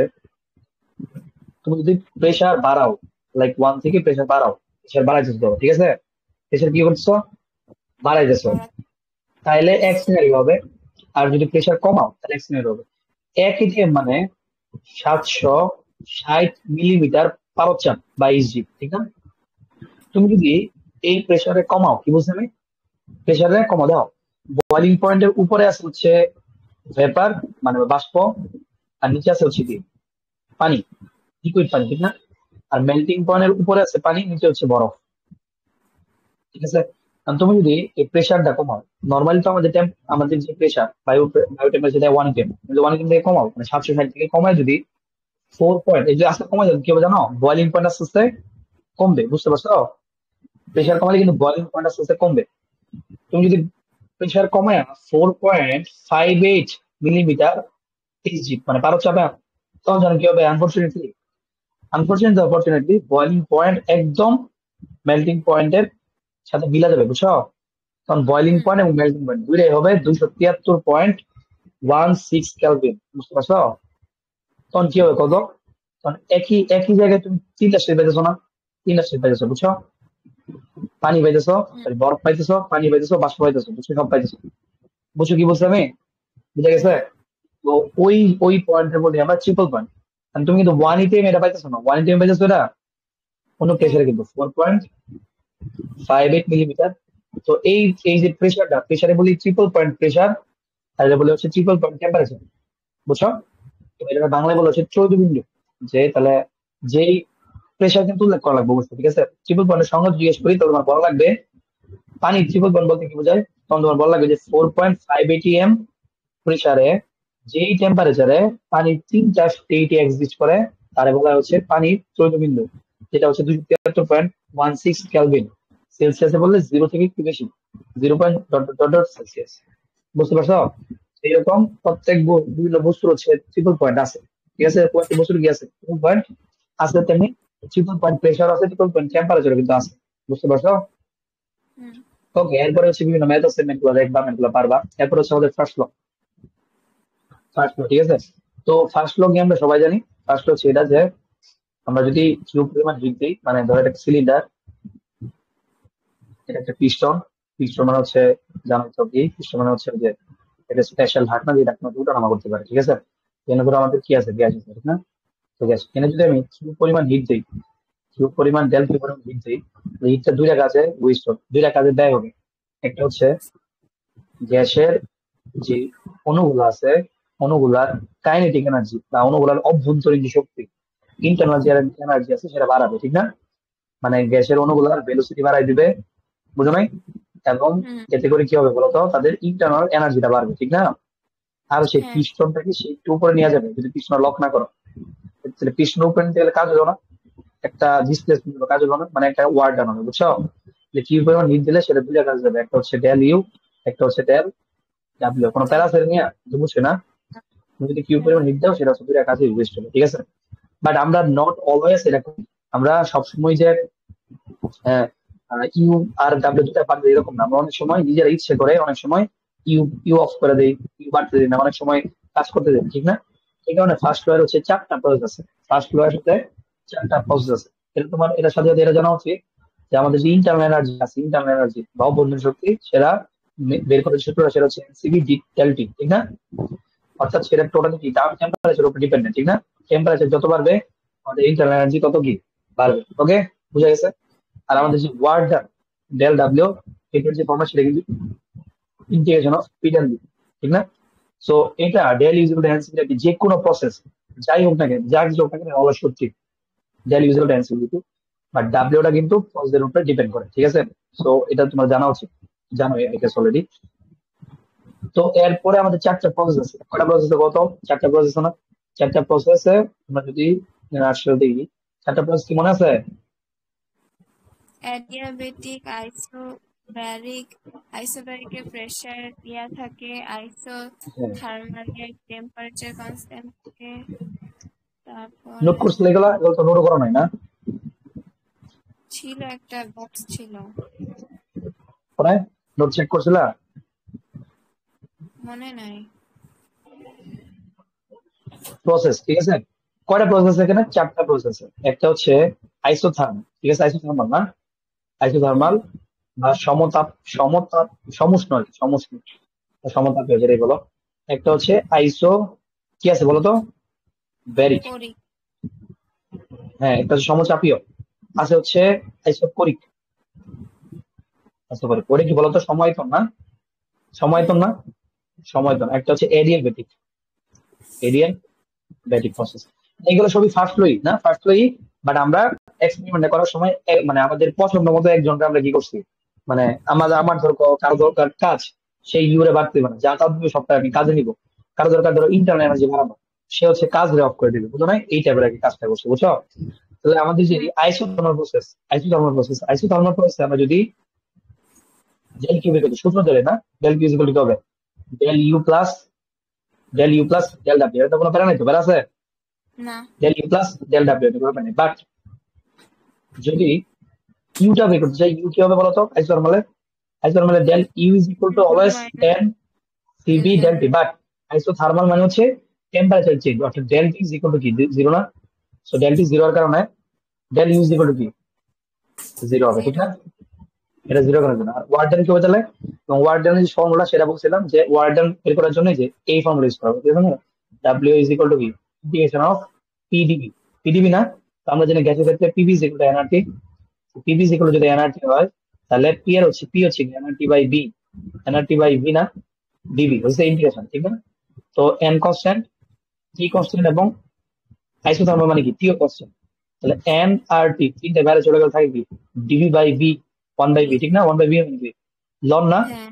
তুমি যদি প্রেসার বাড়াও, লাইক 1 থেকে প্রেসার বাড়াও, প্রেসার বাড়াইতেছো তো, ঠিক আছে, প্রেসার কি করছো, বাড়াইতেছো, বাড়া তাহলে এক সিনারি হবে। আর যদি প্রেসার কমাও তাহলে এক সিনারি হবে। এক এটিএম মানে 760 মিলিমিটার পারদ চাপ বা ইসজি, ঠিক না? তুমি যদি এই প্রেসারে কমাও, কি বলছি আমি, প্রেসারে কমা দাও, বয়লিং পয়েন্টের উপরে আছে হচ্ছে ভেপার মানে বাষ্প, আর নিচে আছে হচ্ছে কি, পানি, লিকুইড পানি, ঠিক না? আর মেল্টিং পয়েন্টের উপরে আছে পানি, নিচে হচ্ছে বরফ, ঠিক আছে? কারণ তুমি যদি এই প্রেসারটা কমাও, নর্মালি তো আমাদের আমাদের যে প্রেসার বায়ু টেম্পারেচার 1 atm, কিন্তু 1 atm থেকে কমাও মানে 760 থেকে কমায় যদি 4 পয়েন্ট, এই যে আস্তে কমায় যাবে কি হবে জানো, বয়লিং পয়েন্ট আস্তে আস্তে কমবে, বুঝতে পারছো? প্রেসার কমালে কিন্তু বয়লিং পয়েন্ট আস্তে আস্তে কমবে। তুমি যদি প্রেসার কমায় 4.58 মিলিমিটার এইচজি মানে পারদ চাপে, তখন জানো কি হবে, আনফরচুনেটলি বয়লিং পয়েন্ট একদম মেল্টিং পয়েন্টের সাথে মিলা যাবে, বুঝছো? তখন বয়লিং হুম পয়েন্ট এবং মেল্টিং পয়েন্ট দুইটাই হবে 273.16 কেলভিন, বুঝতে পারছো? তখন কি হবে কত, তখন একই একই জায়গায় তুমি তিনটা স্টেপ পাইতেছো না, তিনটা স্টেপ পাইতেছো, বুঝছো? পানি পাইতেছো, হুম সরি বরফ পাইতেছো, পানি পাইতেছো, বাষ্প পাইতেছো, বুঝছো, সব পাইতেছো। বুঝছো কি বলছি আমি, বুঝা গেছে? হুম তো ওই ওই পয়েন্টের বলি আমরা ট্রিপল পয়েন্ট। তুমি কিন্তু 1 atm এটা পাইতেছো না, 1 atm পাইতেছো এটা কোনো হ্যাঁ প্রেসারে কিন্তু 4.58 মিলিমিটার। তো এই এই যে প্রেসারটা, প্রেসারে বলি ট্রিপল পয়েন্ট প্রেসার, আর এটা বলে হচ্ছে ট্রিপল পয়েন্ট টেম্পারেচার, বুঝছো? তো এটা বাংলায় বলা হচ্ছে চৌদ্দবিন্দু। যে তাহলে যেই প্রেসার কিন্তু উল্লেখ করা লাগবে অবশ্যই, ঠিক আছে? ট্রিপল পয়েন্টের সংজ্ঞা যদি জিজ্ঞেস করি তাহলে তোমার বলা লাগবে, পানি ট্রিপল পয়েন্ট বলতে কি বোঝায়, তখন তোমার বলা লাগবে যে 4.5 atm প্রেসারে যেই টেম্পারেচারে পানির তিনটা স্টেট এক্সিস্ট করে, তারে বলা হচ্ছে পানির চৌদ্দবিন্দু, যেটা হচ্ছে 273.16 কেলভিন। সেলসিয়াসে বললে 0 থেকে একটু বেশি, 0.... সেলসিয়াস, বুঝতে পারছো? এইরকম প্রত্যেক বিভিন্ন বস্তুর হচ্ছে ট্রিপল পয়েন্ট আছে, ঠিক আছে? প্রত্যেক বস্তুর কি আছে, ট্রিপল পয়েন্ট আছে, তেমনি ট্রিপল পয়েন্ট প্রেসার আছে, ট্রিপল পয়েন্ট টেম্পারেচার কিন্তু আছে, বুঝতে পারছো? হুম ওকে, এরপরে হচ্ছে বিভিন্ন ম্যাথ আছে, ম্যাথ গুলো দেখবা, ম্যাথ গুলো পারবা। এরপর হচ্ছে আমাদের ফার্স্ট ল, ফার্স্ট ল, ঠিক আছে? তো ফার্স্ট ল কি আমরা সবাই জানি। ফার্স্ট ল হচ্ছে এটা যে আমরা যদি কিউ পরিমাণ হিট দিই, মানে ধরো একটা সিলিন্ডার, এটা একটা পিস্টন, পিস্টন মানে হচ্ছে, জানো তো কি পিস্টন মানে হচ্ছে ওই যে একটা স্পেশাল ঢাকনা, যে ঢাকনা দুটো নামা করতে পারে, ঠিক আছে? এখানে ধরো আমাদের কি আছে, গ্যাস আছে, ঠিক না? তো গ্যাস, এখানে যদি আমি কিউ পরিমাণ হিট দিই, কিউ পরিমাণ ডেল কিউ পরিমাণ হিট দিই, হিটটা দুইটা কাজে ওয়েস্ট হবে, দুইটা কাজে ব্যয় হবে। একটা হচ্ছে গ্যাসের যে অণুগুলো আছে, অণুগুলার কাইনেটিক এনার্জি বা অণুগুলার অভ্যন্তরীণ যে শক্তি, ইন্টারনাল যে এনার্জি আছে সেটা বাড়াবে, ঠিক না? মানে গ্যাসের অণুগুলার ভেলোসিটি বাড়াই দিবে, বুঝো নাই? এবং হুম এতে করে কি হবে বলতো, তাদের ইন্টারনাল এনার্জিটা বাড়বে, ঠিক না? আর সেই হ্যাঁ পিস্টনটাকে সে একটু উপরে নিয়ে যাবে, যদি পিস্টন লক না করো, তাহলে পিস্টন উপরে নিতে গেলে কাজ হলো না, একটা ডিসপ্লেসমেন্ট কাজ হলো না, মানে একটা ওয়ার্ক ডান হবে, বুঝছো? যে কি পরিমাণ হিট দিলে সেটা দুইটা কাজ যাবে, একটা হচ্ছে ডেল ইউ, একটা হচ্ছে ডেল ডাব্লিউ। কোনো প্যারা আছে নিয়ে, বুঝছো না? তুমি যদি কিউ হ্যাঁ পরিমাণ হিট দাও সেটা হচ্ছে দুইটা কাজে ওয়েস্ট হবে, ঠিক আছে? বাট আমরা নট অলওয়েজ এরকম, আমরা সবসময় যে ইউ আর ডাব্লিউ দুটা পারবে এরকম না। আমরা অনেক সময় নিজেরা ইচ্ছে করে অনেক সময় ইউ ইউ অফ করে দেই, ইউ বাড়তে দিই না, অনেক সময় কাজ করতে দেই, ঠিক না? এই কারণে ফার্স্ট লয়ের হচ্ছে 4টা প্রসেস আছে, ফার্স্ট লয়ের সাথে 4টা প্রসেস আছে। এটা তোমার এটার সাথে সাথে এটা জানা উচিত যে আমাদের যে ইন্টারনাল এনার্জি আছে, ইন্টারনাল এনার্জি বা অভ্যন্তরীণ শক্তি, সেটা বের করে সূত্রটা সেটা হচ্ছে এনসিবি ডেল টি, ঠিক না? অর্থাৎ সেটা টোটালি কি টেম্পারেচার উপর ডিপেন্ডেন্ট, ঠিক না? টেম্পারেচার যত বাড়বে আমাদের ইন্টারনাল এনার্জি তত কি বাড়বে। ওকে, বুঝা গেছে? আর হ্যাঁ আমাদের যে ওয়ার্ডটা ডেল ডাব্লিউ, এটার যে ফর্মুলা সেটা কিন্তু integration of P del V, ঠিক না? সো এটা del is equal to NCV যে কোনো প্রসেস যাই হোক না কেন, যা কিছু হোক না কেন, অলস সত্যি del U equal to N C V T, but ডাব্লিউটা কিন্তু প্রসেসের উপরে ডিপেন্ড করে, ঠিক আছে? সো এটা তোমার জানা উচিত, জানো এটা অলরেডি। তো এরপরে আমাদের চারটা প্রসেস আছে। কয়টা প্রসেস কত? চারটা প্রসেস না? চারটা প্রসেসে আমরা যদি আসলে দেখি, চারটা প্রসেস কি মনে আছে? অ্যাডিয়াবেটিক, আইসোব্যারিকের প্রেসার ইয়া থাকে, হ্যাঁ, থার্মালের টেম্পারেচার কনস্ট্যান্ট থাকে, নোট তারপরে করছিলে এগুলা? এগুলো তো নোটও করা নাই না? ছিল একটা বক্স ছিল, পরে নোট চেক করছিলা? মনে নাই। প্রসেস, ঠিক আছে? কয়টা প্রসেস এখানে? চারটা প্রসেস। একটা হচ্ছে আইসোথার্মাল, ঠিক আছে? আইসোথার্মাল না? আইসোথার্মাল বা সমতাপ, সমতাপ, সমুষ্ণ আর কি, সমুষ্ণ সমতাপীয় যেটাই বলো। একটা হচ্ছে আইসো, কি আছে বলো তো? ব্যারিক। করি। হ্যাঁ, একটা হচ্ছে সমচাপীয়, আছে হচ্ছে আইসোকোরিক। আইসোকোরিক ওটা কি বলতো? সময়তন না? সময়তন না? সময়তন। একটা হচ্ছে এডিয়াবেটিক, এডিয়াবেটিক প্রসেস। এগুলো সবই ফার্স্ট লোই না? ফার্স্ট লোই। বাট আমরা এক্সপেরিমেন্ট করার সময় মানে আমাদের পছন্দ মতো একজনকে আমরা কি করছি, মানে আমার ধর কারো দরকার কাজ, সেই ইউরে বাড়তে মানে যা কাজ দিবে সবটা আমি কাজে নিব। কারো দরকার ধরো ইন্টারনাল এনার্জি বাড়ানো, সে হচ্ছে কাজ অফ করে দিবে, বুঝো না? এই টাইপের আর কি কাজটা করছে, বুঝছো? তাহলে আমাদের যে হুম। আইসোথার্মাল প্রসেস আমরা যদি ডেল কিউ ইকুয়াল টু সূত্র ধরে না, ডেল কিউ ইকুয়াল টু কি হবে? Del U plus del W. এটা কোনো প্যারা নাই তো? প্যারা আছে? না। Del U plus del W, এটা কোনো প্যারা নেই। বাট যদি ইউটা বের করতে চাই, ইউ কি হবে বলতো? আইসোথার্মালে del U is equal to U always minus N L C V del T. W. But isothermal মানে হচ্ছে টেম্পারেচার চেঞ্জ, অর্থাৎ del T is equal to কি? জিরো না? সো ডেল টি জিরোর কারণে del U is equal to কি? জিরো হবে, ঠিক জিরো। না? এটা জিরো করার জন্য। আর ওয়ার্ডেন কি হবে তাহলে? এবং ওয়ার্ডেনের যে ফর্মুলা সেটা বলছিলাম, যে ওয়ার্ডেন বের করার জন্য যে এই ফর্মুলা ইউজ করা হবে, ঠিক আছে না? ডাব্লিউ ইজ ইকুয়াল টু কি? Integration of PDV. পিডিবি না? তো আমরা জানি গ্যাসের ক্ষেত্রে PV is equal to NRT. PV is equal to যদি এনআরটি হয়, তাহলে পি হচ্ছে NRT by V. NRT by V না? ডিবি হচ্ছে ইন্টিগ্রেশন, ঠিক না? তো এন কনস্ট্যান্ট, টি কনস্ট্যান্ট, এবং আইসোথার্মাল মানে কি? টিও কনস্ট্যান্ট। তাহলে এন আর টি তিনটা বাইরে চলে গেলে থাকে কি? DV by V, one by V, ঠিক না? ওয়ান বাই বি মানে কি? লন না? হ্যাঁ।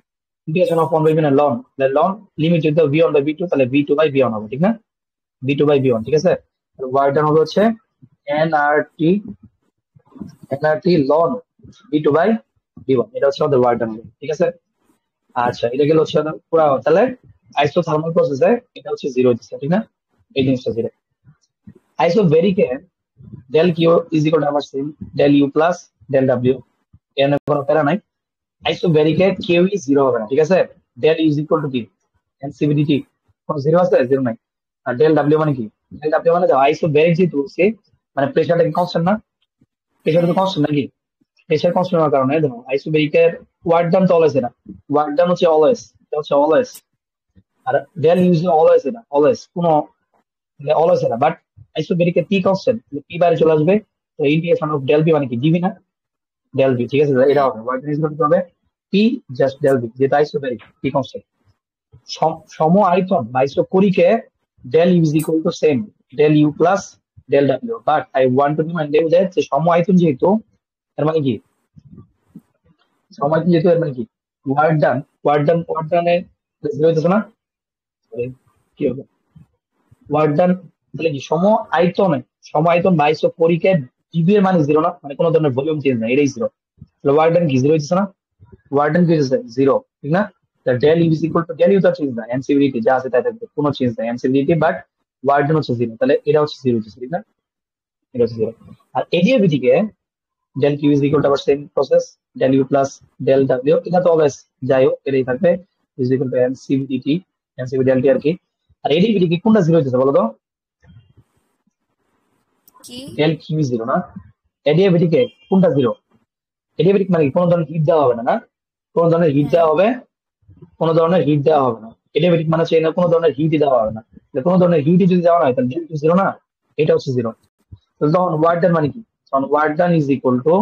Integration of one by V না লন? তাহলে লন লিমিট যদি V one by V two, তাহলে V two by V one হবে, ঠিক না? V two by V one, ঠিক আছে? ওয়ার্ক ডান হবে হচ্ছে N R T, NRT ln V two by V one. এটা হচ্ছে আমাদের ওয়ার্ক ডান হবে, ঠিক আছে? আচ্ছা, এটা গেল হচ্ছে আমাদের পুরা। তাহলে আইসোথার্মাল প্রসেসে এটা হচ্ছে জিরো হচ্ছে, ঠিক না? এই জিনিসটা জিরো। আইসোভেরিকে del Q is equal to আমার same del U plus del W, এর কোনো প্যারা নাই। আইসোভেরিকে কিউ ই জিরো হবে না, ঠিক আছে? ডেল ইজ ইকুয়াল টু কি? এনসিভিডিটি কোনো জিরো আছে? জিরো নাই। আর ডেল ডাব্লিউ মানে কি? ডেল ডাব্লিউ মানে আইসোভেরিক যেহেতু হচ্ছে, মানে প্রেশারটা কি কনস্ট্যান্ট না? প্রেশারটা তো হ্যাঁ। কনস্ট্যান্ট নাকি? প্রেশার কনস্ট্যান্ট হওয়ার কারণে ধরো আইসোভেরিকের ওয়ার্ক ডান তো অলওয়েজ না, ওয়ার্ক ডান হচ্ছে অলওয়েজ, এটা হচ্ছে অলওয়েজ। আর ডেল ইউজ অলওয়েজ না, অলওয়েজ কোনো অলওয়েজ না। বাট আইসোভেরিকের পি কনস্ট্যান্ট, পি বাইরে চলে আসবে। তো ইন্টিগ্রেশন অফ ডেল বি মানে কি? ডিবি না? ডেল বি, ঠিক আছে? এটা হ্যাঁ। হবে work done is equal to হবে পি জাস্ট ডেল বি, যেটা আইসোভেরিক পি কনস্ট্যান্ট। সম আয়তন বা আইসোকোরিকে del U is equal to same del U plus del W. But I want to remind you that যে সম আয়তন যেহেতু, এর মানে কি? সম আয়তন যেহেতু এর মানে কি? ওয়ার্ক ডানে জিরো হইতেছে না? Sorry, কি হবে? ওয়ার্ক ডান তাহলে কি সম আয়তনে, সম আয়তন বা আইসোকোরিকে ডিবি এর মানে জিরো না? মানে কোনো ধরনের ভলিউম চেঞ্জ নাই, এটাই জিরো। তাহলে ওয়ার্ক ডান কি? জিরো হইতেছে না? ওয়ার্ক ডান কি হইতেছে? জিরো, ঠিক না? Del U is equal to del U তো চেঞ্জ না, এনসিভিটি যা আছে তাই থাকবে, কোনো চেঞ্জ নাই এনসিভিটি। বাট ওয়ার্ক ডান হচ্ছে জিরো, তাহলে এটা হচ্ছে জিরো হচ্ছে, ঠিক না? এটা হচ্ছে জিরো। আর এডিএবিটি কে del Q is equal to আবার same process, del U plus del W. এটা তো অলওয়েজ যাই হোক এটাই থাকবে, is equal to N C V T, N C V del T আর কি। আর এডিএবিটি কি কোনটা জিরো হইতেছে বলো তো? কি? ডেল কিউ জিরো না? এডিএবিটি কে কোনটা জিরো? এডিএবিটিক মানে কি? কোনো ধরনের হিট দেওয়া হবে না, না? কোনো ধরনের হিট হ্যাঁ। দেওয়া হবে, কোনো ধরনের হিট দেওয়া হবে না। এডিএবিটিক মানে হচ্ছে না কোনো ধরনের হিটই দেওয়া হবে না। তাহলে কোনো ধরনের হিটই যদি দেওয়া না হয়, তাহলে ডেল কিউ জিরো না? এটা হচ্ছে জিরো। তাহলে তখন ওয়ার্ক ডান মানে কি? তখন work done is equal to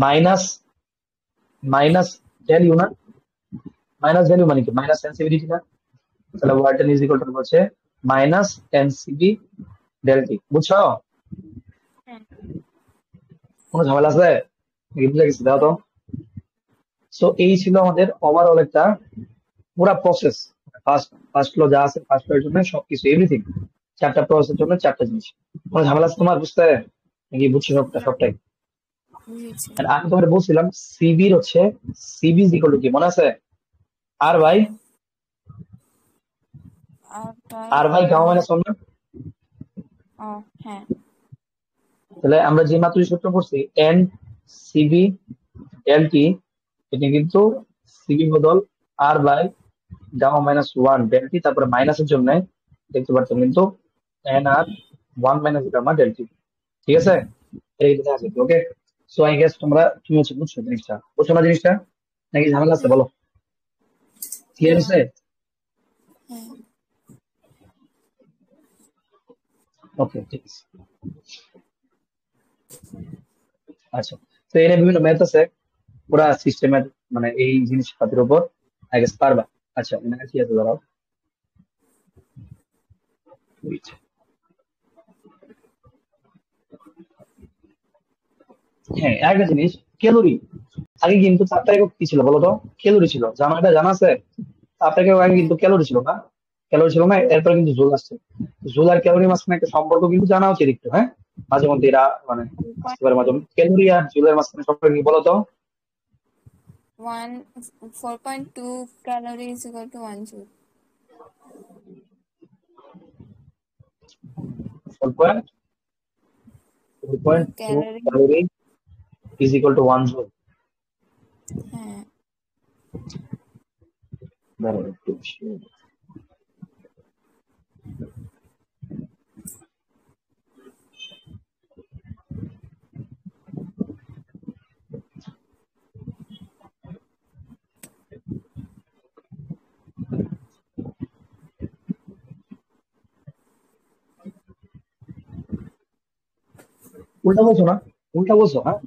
minus minus del U না? মাইনাস ভ্যালু মানে কি? মাইনাস সেন্সিটিভিটি না? তাহলে work done is equal to হচ্ছে মাইনাস এনসিবি ডেল টি, বুঝছো? হ্যাঁ। কোনো ঝামেলা আছে? বুঝে গেছি, দাও তো। সো এই ছিল আমাদের ওভারঅল একটা পুরা প্রসেস। ফার্স্ট ফার্স্ট ফ্লো যা আছে, ফার্স্ট ফ্লোর জন্য সবকিছু এভরিথিং, চারটা প্রসেসের জন্য চারটা জিনিস। কোনো ঝামেলা আছে তোমার বুঝতে, নাকি বুঝছি সবটা না, সবটাই? বুঝেছি। আর আমি তোমাকে বলছিলাম সিবির হচ্ছে, সিবি ইকুয়াল টু কি মনে আছে? আর ভাই, আর তাই আর ভাই গামা মাইনাস ওয়ান না? ও হ্যাঁ। তাহলে আমরা যে মাত্র সূত্র পড়ছি এন সিবি এল টি, এটা কিন্তু সিবি বদল R by gamma minus one del T, তারপরে মাইনাসের জন্য দেখতে পাচ্ছেন কিন্তু N R one minus gamma del T. ঠিক আছে, এই কথা আছে। ওকে, সো আই গেস তুমি হচ্ছে বুঝছো জিনিসটা, বুঝছো না জিনিসটা, নাকি ঝামেলা আছে হুম, বলো? ক্লিয়ার না, হয়েছে? হ্যাঁ। ওকে, ঠিক আছে। আচ্ছা, তো এর বিভিন্ন ম্যাথ আছে পুরা সিস্টেমের, মানে এই জিনিসপাতির উপর আই গেস পারবা। আচ্ছা, এখানে কি আছে দাঁড়াও। Wait. হ্যাঁ, আরেকটা জিনিস, ক্যালোরি। আগে কিন্তু চারটা একক কি ছিল বলতো? ক্যালোরি ছিল, জানো এটা জানা আছে? চারটা একক আগে হ্যাঁ, কিন্তু ক্যালোরি ছিল না, ক্যালোরি ছিল না, এরপরে কিন্তু জুল আসছে। জুল আর ক্যালোরির মাঝখানে একটা সম্পর্ক কিন্তু জানা উচিত একটু, হ্যাঁ? মাঝে মধ্যে এরা মানে আসতে পারে মাঝে মধ্যে, ক্যালোরি আর জুলের মাঝখানে সম্পর্ক কি বলতো? 4.2 calories equal to 1 joule. 4.2 calorie, calorie is equal two 1 joule. হ্যাঁ। দাঁড়াও একটু, উল্টা বলছো না? উল্টা বলছো, হ্যাঁ?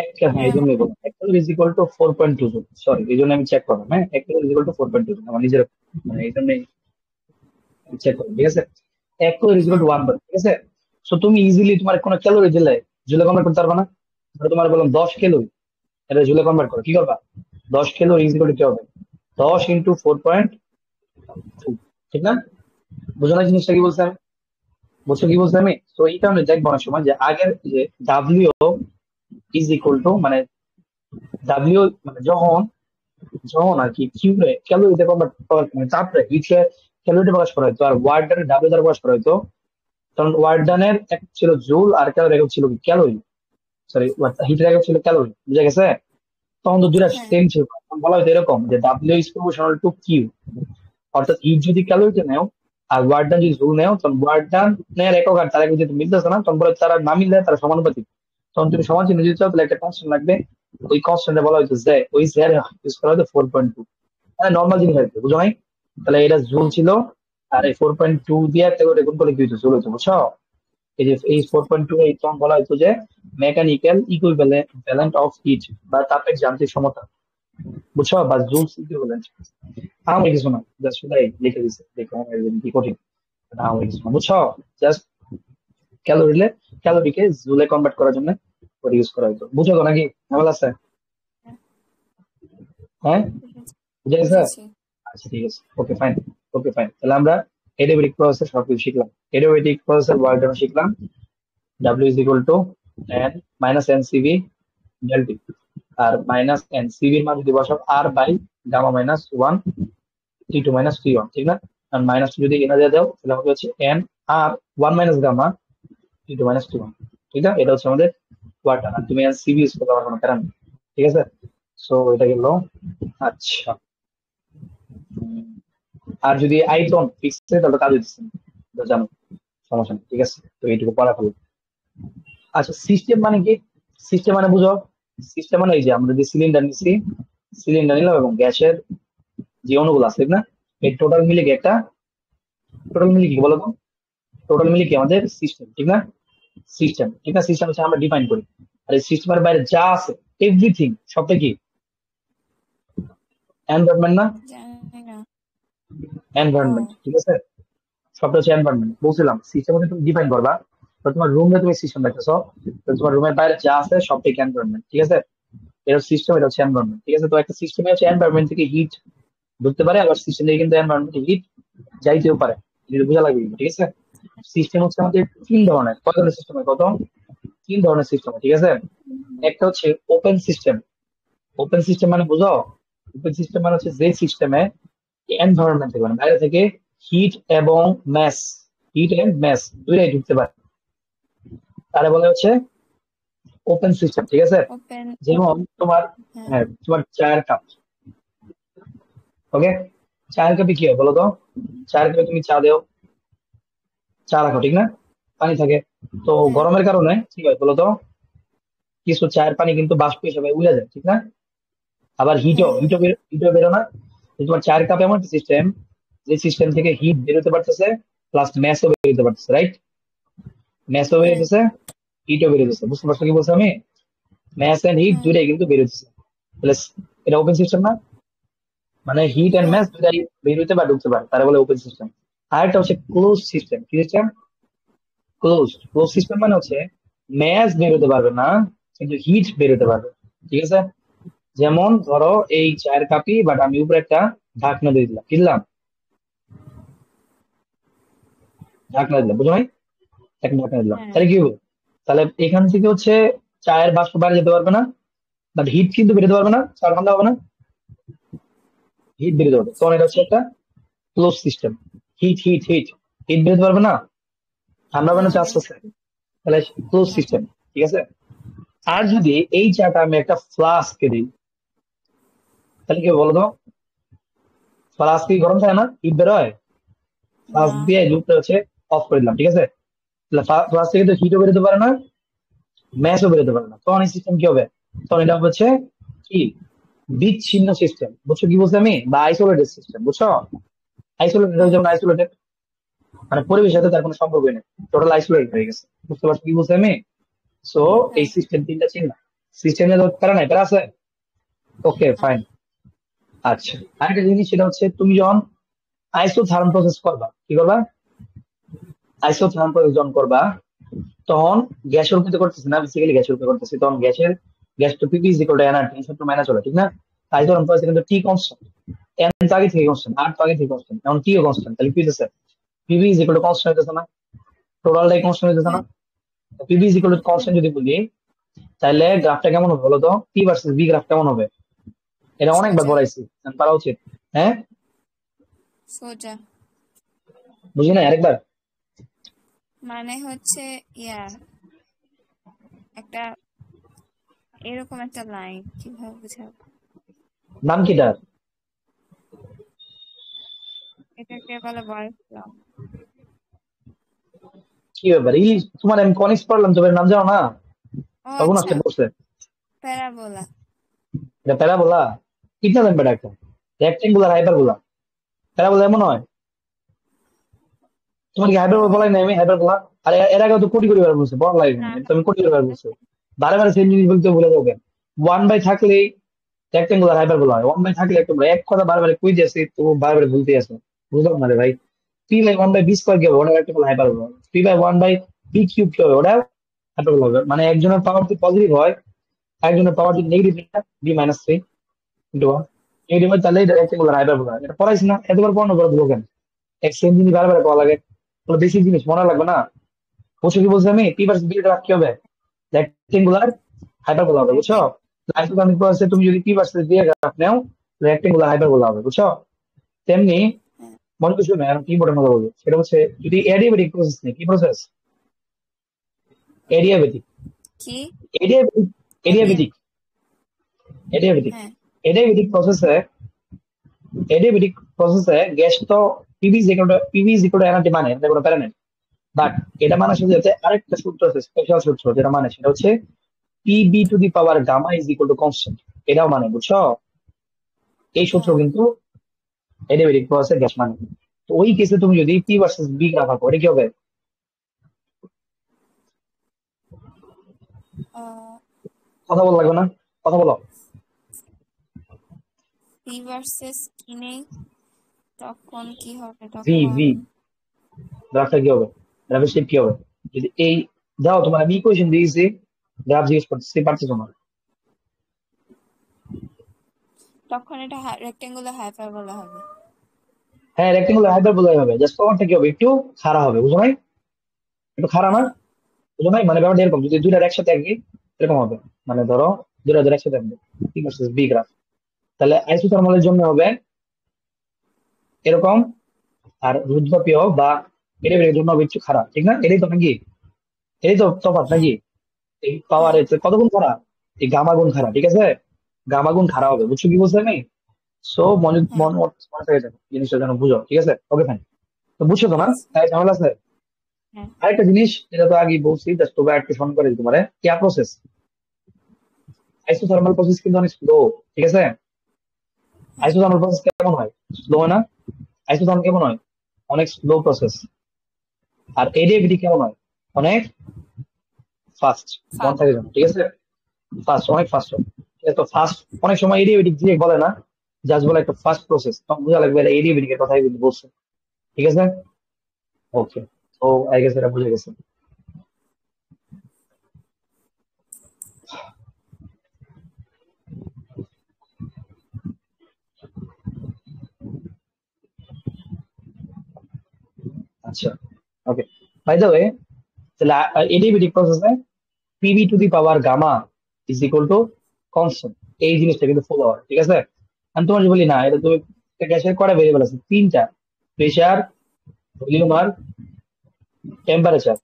একটা, হ্যাঁ এই হ্যাঁ, জন্যই বললাম এক calorie is equal two 4.2 joule. Sorry, এই জন্য আমি চেক করলাম, হ্যাঁ এক calorie is equal two 4.2 joule, আমার নিজের মানে এই জন্যই চেক করলাম। ঠিক আছে, এক ক্যালোরি ইজ ইকুয়াল হ্যাঁ, টু 1 বার। ঠিক আছে, সো তুমি ইজিলি তোমার কোনো ক্যালোরি দিলে জুলে কনভার্ট করতে পারবে না। ধরো তোমার বললাম 10 ক্যালোরি, এটা জুলে কনভার্ট করো, কি করবা? 10 ক্যালোরি ইজ ইকুয়াল টু কি হবে? 10 × 4.2, ঠিক না? বুঝো না জিনিসটা কি বলছে আমি? বুঝছো কি বলছে আমি? তো এই কারণে দেখবো অনেক সময় যে আগের যে ডাব্লিউ ইজ ইকুয়াল টু মানে ডাব্লিউ মানে যখন যখন আর কি কিউরে ক্যালোরিতে কনভার্ট মানে চাপে হিটে ক্যালোরিতে প্রকাশ করা হতো আর ওয়ার্ড ডানে ডাব্লিউ দ্বারা প্রকাশ করা হতো, কারণ ওয়ার্ড ডানের এক ছিল জুল আর ক্যালোরি একক ছিল ক্যালোরি, সরি হিটের একক ছিল ক্যালোরি, বুঝা গেছে? তখন তো দুইটা হ্যাঁ, সেম ছিল, তখন বলা হতো এরকম যে W is proportional to Q, অর্থাৎ হিট যদি ক্যালোরিতে নেও আর ওয়ার্ড ডান যদি জুল নেও, তখন ওয়ার্ড ডানের একক আর তার একক যদি মিলতেছে না, তখন বলে তারা না মিললে তারা সমানুপাতিক। তখন তুমি সমান চিহ্ন দিতে চাও তাহলে একটা কনস্ট্যান্ট লাগবে, ওই কনস্ট্যান্টে বলা হয়তো জে, ওই জে ইউজ করা হয়তো 4.2, মানে নর্মাল জিনিস আর কি, বুঝো নাই? তাহলে এটা জুল হ্যাঁ, ছিল, আর এই 4.2 দিয়ে একটা করে গুণ করলে কি হইতো? জুল হইতো, বুঝছো? এই যে এই 4.2 এই তখন বলা হয়তো যে মেকানিক্যাল ইকুইভ্যালেন্ট অফ হিট বা তাপের যান্ত্রিক সমতা, বুঝছো? বা জুলস ইকুইভ্যালেন্ট। আমার কিছু না, জাস্ট শুধাই লিখে দিছে, দেখো আমার কি কঠিন। আমার কিছু না, বুঝছো? জাস্ট ক্যালোরিলে ক্যালোরিকে জুলে কনভার্ট করার জন্য করে ইউজ করা হতো, বুঝো তো নাকি? ঝামেলা আছে? হ্যাঁ, হ্যাঁ, বুঝেছি। বুঝে গেছে? বুঝেছি। আচ্ছা ঠিক আছে, ওকে ফাইন। ওকে ফাইন, তাহলে আমরা এডিয়াবেটিক প্রসেস সবকিছু শিখলাম, এডিয়াবেটিক প্রসেসের ওয়ার্ড শিখলাম। W is equal to N minus N C V del T, আর মাইনাস এন সিবির মান যদি বসাও R by gamma minus one T two minus T one, ঠিক না? আর মাইনাস যদি এনা দিয়ে দাও তাহলে হবে হচ্ছে N R one minus gamma T two minus T one, ঠিক আছে? এটা হচ্ছে আমাদের ওয়াটার, আর তুমি এন সিবি ইউজ করতে পারবে কোনো কারণ নেই। ঠিক আছে, সো এটা গেল। আচ্ছা, আর যদি আইটন ফিক্স তাহলে কাজ হচ্ছে না, জানো, সমস্যা নেই। ঠিক আছে, তো এইটুকু পড়া ফেলো। আচ্ছা, সিস্টেম মানে কি? সিস্টেম মানে বুঝো, সিস্টেম মানে এই যে আমরা যে সিলিন্ডার নিচ্ছি, সিলিন্ডার নিলাম এবং গ্যাসের যে অণুগুলো আছে, ঠিক না? এই টোটাল মিলে কি একটা, টোটাল মিলে কি বলো তো? টোটাল মিলে কি আমাদের সিস্টেম, ঠিক না? সিস্টেম, ঠিক না? সিস্টেম হচ্ছে আমরা ডিফাইন করি, আর এই সিস্টেমের বাইরে যা আছে এভরিথিং সবটা কি এনভায়রনমেন্ট না? জানি না। ও, এনভায়রনমেন্ট, ঠিক আছে, সবটা হচ্ছে এনভায়রনমেন্ট। বলছিলাম সিস্টেম হচ্ছে তুমি ডিফাইন করবা, তোমার রুমে তুমি সিস্টেম দেখতেছো, তো তোমার রুমের বাইরে যা আছে সবটাই এনভায়রনমেন্ট, ঠিক আছে? এটা সিস্টেম, এটা হচ্ছে এনভায়রনমেন্ট, ঠিক আছে? তো একটা সিস্টেমে হচ্ছে এনভায়রনমেন্ট থেকে হিট ঢুকতে পারে, আবার সিস্টেম থেকে কিন্তু এনভায়রনমেন্ট হিট যাইতেও পারে। এটা বোঝা লাগবে কিন্তু, ঠিক আছে? সিস্টেম হচ্ছে আমাদের তিন ধরনের, কয় ধরনের সিস্টেম? কত? তিন ধরনের সিস্টেম, ঠিক আছে? একটা হচ্ছে ওপেন সিস্টেম। ওপেন সিস্টেম মানে বুঝো? ওপেন সিস্টেম মানে হচ্ছে যে সিস্টেমে এনভায়রনমেন্ট থেকে, মানে বাইরে থেকে হিট এবং ম্যাস, হিট এন্ড ম্যাস দুইটাই ঢুকতে পারে, তাহলে বলে হচ্ছে ওপেন সিস্টেম, ঠিক আছে? ওপেন। যেমন তোমার, হ্যাঁ। হ্যাঁ, তোমার চায়ের কাপ, ওকে? চায়ের কাপে কি হয় বলো তো? চায়ের কাপে তুমি চা দেও, চা রাখো, ঠিক না? পানি থাকে। তো হ্যাঁ। গরমের কারণে কি হয় বলো তো? কিছু চায়ের পানি কিন্তু বাষ্প হিসেবে উড়ে যায়, ঠিক না? আবার হিটও হ্যাঁ। হিটও হিটও বেরো না। তো তোমার চায়ের কাপ এমন একটা সিস্টেম, যে সিস্টেম থেকে হিট বেরোতে পারতেছে, প্লাস ম্যাসও বেরোতে পারতেছে, রাইট? ম্যাসও হ্যাঁ। বেরোতেছে, হিটও বেরোতেছে। বুঝতে পারছো কি বলছো আমি? ম্যাস এন্ড হিট হ্যাঁ। দুইটাই কিন্তু বেরোতেছে। তাহলে এটা ওপেন সিস্টেম না? মানে হিট এন্ড হ্যাঁ। ম্যাস দুইটাই বেরোতে বা ঢুকতে পারে, তারা বলে ওপেন সিস্টেম। আর একটা হচ্ছে ক্লোজ সিস্টেম। কি সিস্টেম? ক্লোজ। ক্লোজ সিস্টেম মানে হচ্ছে ম্যাস বেরোতে পারবে না, কিন্তু হিট বেরোতে পারবে, ঠিক আছে? যেমন ধরো এই চায়ের কাপি, বাট আমি উপরে একটা ঢাকনা দিয়ে দিলাম, কি দিলাম? ঢাকনা দিলাম, বুঝো নাই? একটা ঢাকনা দিলাম, হ্যাঁ। তাহলে কি হবে? তাহলে এখান থেকে হচ্ছে চায়ের বাষ্প বাইরে যেতে পারবে না, বাট হিট কিন্তু বেরোতে পারবে না, চা ঠান্ডা হবে না, হিট বেরোতে পারবে। তখন এটা হচ্ছে ঠিক। একটা close system. Heat heat heat heat বেরোতে পারবে না, ঠান্ডা হবে না, চা হ্যাঁ। আস্তে আস্তে। তাহলে ক্লোজ হ্যাঁ। সিস্টেম, ঠিক আছে? আর যদি এই চাটা আমি একটা ফ্লাস্কে দিই, তাহলে কি হবে বলো তো? ফ্লাস্ক কি গরম থাকে না, হিট বেরোয়? না। ফ্লাস্ক দিয়ে লুপটা হচ্ছে অফ করে দিলাম, ঠিক আছে? তাহলে ফ্লাস্ক থেকে তো হিটও বেরোতে পারে না, ম্যাচও বেরোতে পারে না। তখন এই সিস্টেম কি হবে? তখন এটা হচ্ছে কি, বিচ্ছিন্ন সিস্টেম। বুঝছো কি বলছি আমি? বা আইসোলেটেড সিস্টেম, বুঝছো? আইসোলেটেড, হ্যাঁ। যেমন আইসোলেটেড মানে পরিবেশের সাথে তার কোনো সম্পর্কই নেই, টোটাল আইসোলেটেড হয়ে গেছে। বুঝতে পারছো কি বলছি আমি? সো এই হ্যাঁ। সিস্টেম তিনটা চিন্তা, সিস্টেম নিয়ে তো প্যারা নাই, প্যারা আছে। ওকে, ফাইন। আচ্ছা, আরেকটা জিনিস, সেটা হচ্ছে তুমি যখন আইসোথার্ম প্রসেস করবা, কি করবা? আইসোথার্ম প্রসেস যখন করবা, তখন গ্যাসের উপরে করতেছি না, বেসিক্যালি গ্যাসের উপরে করতেছি, তখন গ্যাস তো পিপি ইজ ইকুয়াল টু এনআরটি, সূত্র মাইনাস চলে, ঠিক না? আইসোথার্ম প্রসেস কিন্তু টি কনস্ট্যান্ট, এন তো আগে থেকে কনস্ট্যান্ট, আর তো আগে থেকে কনস্ট্যান্ট, এখন টিও কনস্ট্যান্ট, তাহলে কি হচ্ছে? PV is equal to constant হইতেছে না? টোটালটাই কনস্ট্যান্ট হইতেছে না? হ্যাঁ। পিভি ইজ ইকুয়াল টু হ্যাঁ। কনস্ট্যান্ট যদি বলি, তাহলে গ্রাফটা কেমন হবে বলো তো? পি ভার্সেস বি গ্রাফ কেমন হবে? এটা অনেকবার সোজা। পড়াইছি, পারা উচিত। হ্যাঁ, সোজা। বুঝি না, আরেকবার। মানে হচ্ছে ইয়া একটা এরকম একটা লাইন, কিভাবে বুঝাবো? নাম কি তার? এটাকে বলে বয়েল ফ্লো। কি ব্যাপার এই, তোমার আমি কনিক্স পড়লাম, তোমার নাম জানো না? ও তখন আচ্ছা, আসতে পড়ছে। প্যারাবোলা। এটা প্যারাবোলা? কিतना দেন বেটা একটা রেক্টেঙ্গুলার হাইপারবোলা, প্যারাবোলা এমন হয়? তোমার কি হাইপারবোলা ও বলাই নাই? আমি হাইপারবোলা, আর এর আগে তো কোটি কোটি বার বলছে, বলা লাগে না, না তো আমি কোটি কোটি বার বলছি। বারে বারে সেম জিনিস বলতে ভুলে যাবেন। ওয়ান বাই থাকলে রেক্টেঙ্গুলার হাইপারবোলা হয়, ওয়ান বাই থাকলে তোমরা এক কথা বারবার কুই যাচ্ছে, তো বারবার ভুলতে আসো। বুঝলাম না রে ভাই। P by one by V square কি হবে? ওটা rectangular hyperbola. P by one by V cube কি হবে? ওটা হাইপারবোলা হবে। মানে একজনের পাওয়ার যদি পজিটিভ হয়, একজনের পাওয়ার যদি negative, V minus three into one, negative হয়, তাহলে এটা রেক্টেঙ্গুলার হাইপারবোলা। এটা পড়াইছি না, এতবার পড়ানো করে ভুলো কেন? এক সেম জিনিস বারবার পাওয়া লাগে, তাহলে বেশি জিনিস মনে লাগবে না? বুঝছো কি বলছি আমি? পি ভার্সেস বি গ্রাফ কি হবে? রেক্টেঙ্গুলার হাইপারবোলা হবে, বুঝছো? রেক্টেঙ্গেল। আইসোটনিক প্রসেসে তুমি যদি পি ভার্সেস বি গ্রাফ নাও, রেক্টেঙ্গুলার হাইপারবোলা হবে, বুঝছো? তেমনি হ্যাঁ। মনে কিছু না, এখন কি ইম্পর্টেন্ট কথা বলবো, সেটা হচ্ছে যদি এডিয়াবেটিক প্রসেস নেই, কি প্রসেস? এডিয়াবেটিক, কি? Adiabatic, area. এডিয়াবেটিক, এডিয়াবেটিক, হ্যাঁ। এডিয়াবেটিক প্রসেসে, এডিয়াবেটিক প্রসেসে গ্যাস তো PV is equal two energy, মানে এটা কোনো প্যারা নেই। বাট এটা মানে শুধু যাতে আরেকটা সূত্র আছে, স্পেশাল সূত্র, যেটা মানে সেটা হচ্ছে PV to the power gamma is equal to constant. এটাও মানে, বুঝছো? এই সূত্র হ্যাঁ। কিন্তু এডিয়াবেটিক প্রসেসে গ্যাস মানে। তো ওই কেসে তুমি যদি পি ভার্সেস বি গ্রাফ আঁকো, এটা কি হবে? কথা বলা লাগবে না, কথা বলো। পি ভার্সেস কি নেই, তখন কি হবে ভি তখন? ভি গ্রাফটা কি হবে? গ্রাফের শেপ কি হবে? যদি এই যাও, তোমার আমি ইকুয়েশন দিয়েছি, গ্রাফ জিজ্ঞেস করতেছি, পারতেছো না। তখন এটা রেক্টেঙ্গুলার হাইপারবোলা হবে। হ্যাঁ, রেক্টেঙ্গুলার হাইপারবোলা হবে, জাস্ট পাওয়ারটা কি হবে, একটু খাড়া হবে, বুঝো নাই? একটু খাড়া না, হ্যাঁ বুঝো নাই? মানে ব্যাপারটা এরকম, যদি দুইটার একসাথে আঁকি এরকম হবে। মানে ধরো দুইটা দুইটা একসাথে আঁকবে, ঠিক আছে, বি গ্রাফ। তাহলে আইসোথার্মালের জন্য হবে এরকম, আর রুদ্রপ্রিয় বা এর জন্য হবে একটু খারাপ, ঠিক না? এটাই তো নাকি, এটাই তো তফাৎ হ্যাঁ নাকি? এই হ্যাঁ পাওয়ারের কত গুণ খারাপ, এই গামা গুণ খারাপ, ঠিক আছে? গামা গুণ খারাপ হবে, বুঝছো কি বলছি আমি? সো মনে হ্যাঁ মনে মনে থাকে যাবে জিনিসটা, যেন বুঝো, ঠিক আছে? Okay fine. তো বুঝছো তো না, আচ্ছা তাই ঝামেলা আছে? হ্যাঁ আরেকটা জিনিস, যেটা তো আগে বলছি, জাস্ট তোমরা একটু স্মরণ করে দিতে পারে, কেয়া প্রসেস, আইসোথার্মাল প্রসেস কিন্তু অনেক স্লো, ঠিক আছে? হ্যাঁ আইসোথার্মাল প্রসেস কেমন হয়, স্লো হয় না? আইসোথার্মাল কেমন হয়, অনেক স্লো প্রসেস। আর এডিএভিটি কেমন হয়, অনেক ফাস্ট। মন ফাস্ট। থাকে যেন, ঠিক আছে? ফাস্ট, অনেক ফাস্ট হয়। ঠিক আছে, তো ফাস্ট অনেক সময় এডিএভিটিক দিয়ে বলে না, জাস্ট বলে একটা ফাস্ট প্রসেস, তখন বোঝা লাগবে এটা এডিএভিটিক এর কথাই কিন্তু বলছে, ঠিক আছে? ওকে, তো আই গেস এটা বুঝে গেছে। আচ্ছা, ওকে। বাই দ্য ওয়ে, তাহলে এডিএভিটিক প্রসেসে PV to the power gamma is equal to constant, এই জিনিসটা কিন্তু ফলো হয়, ঠিক আছে? আমি তোমার যে বলি না, এটা তো একটা গ্যাসের কয়টা ভেরিয়েবল আছে, তিনটা, প্রেসার, ভলিউম আর টেম্পারেচার।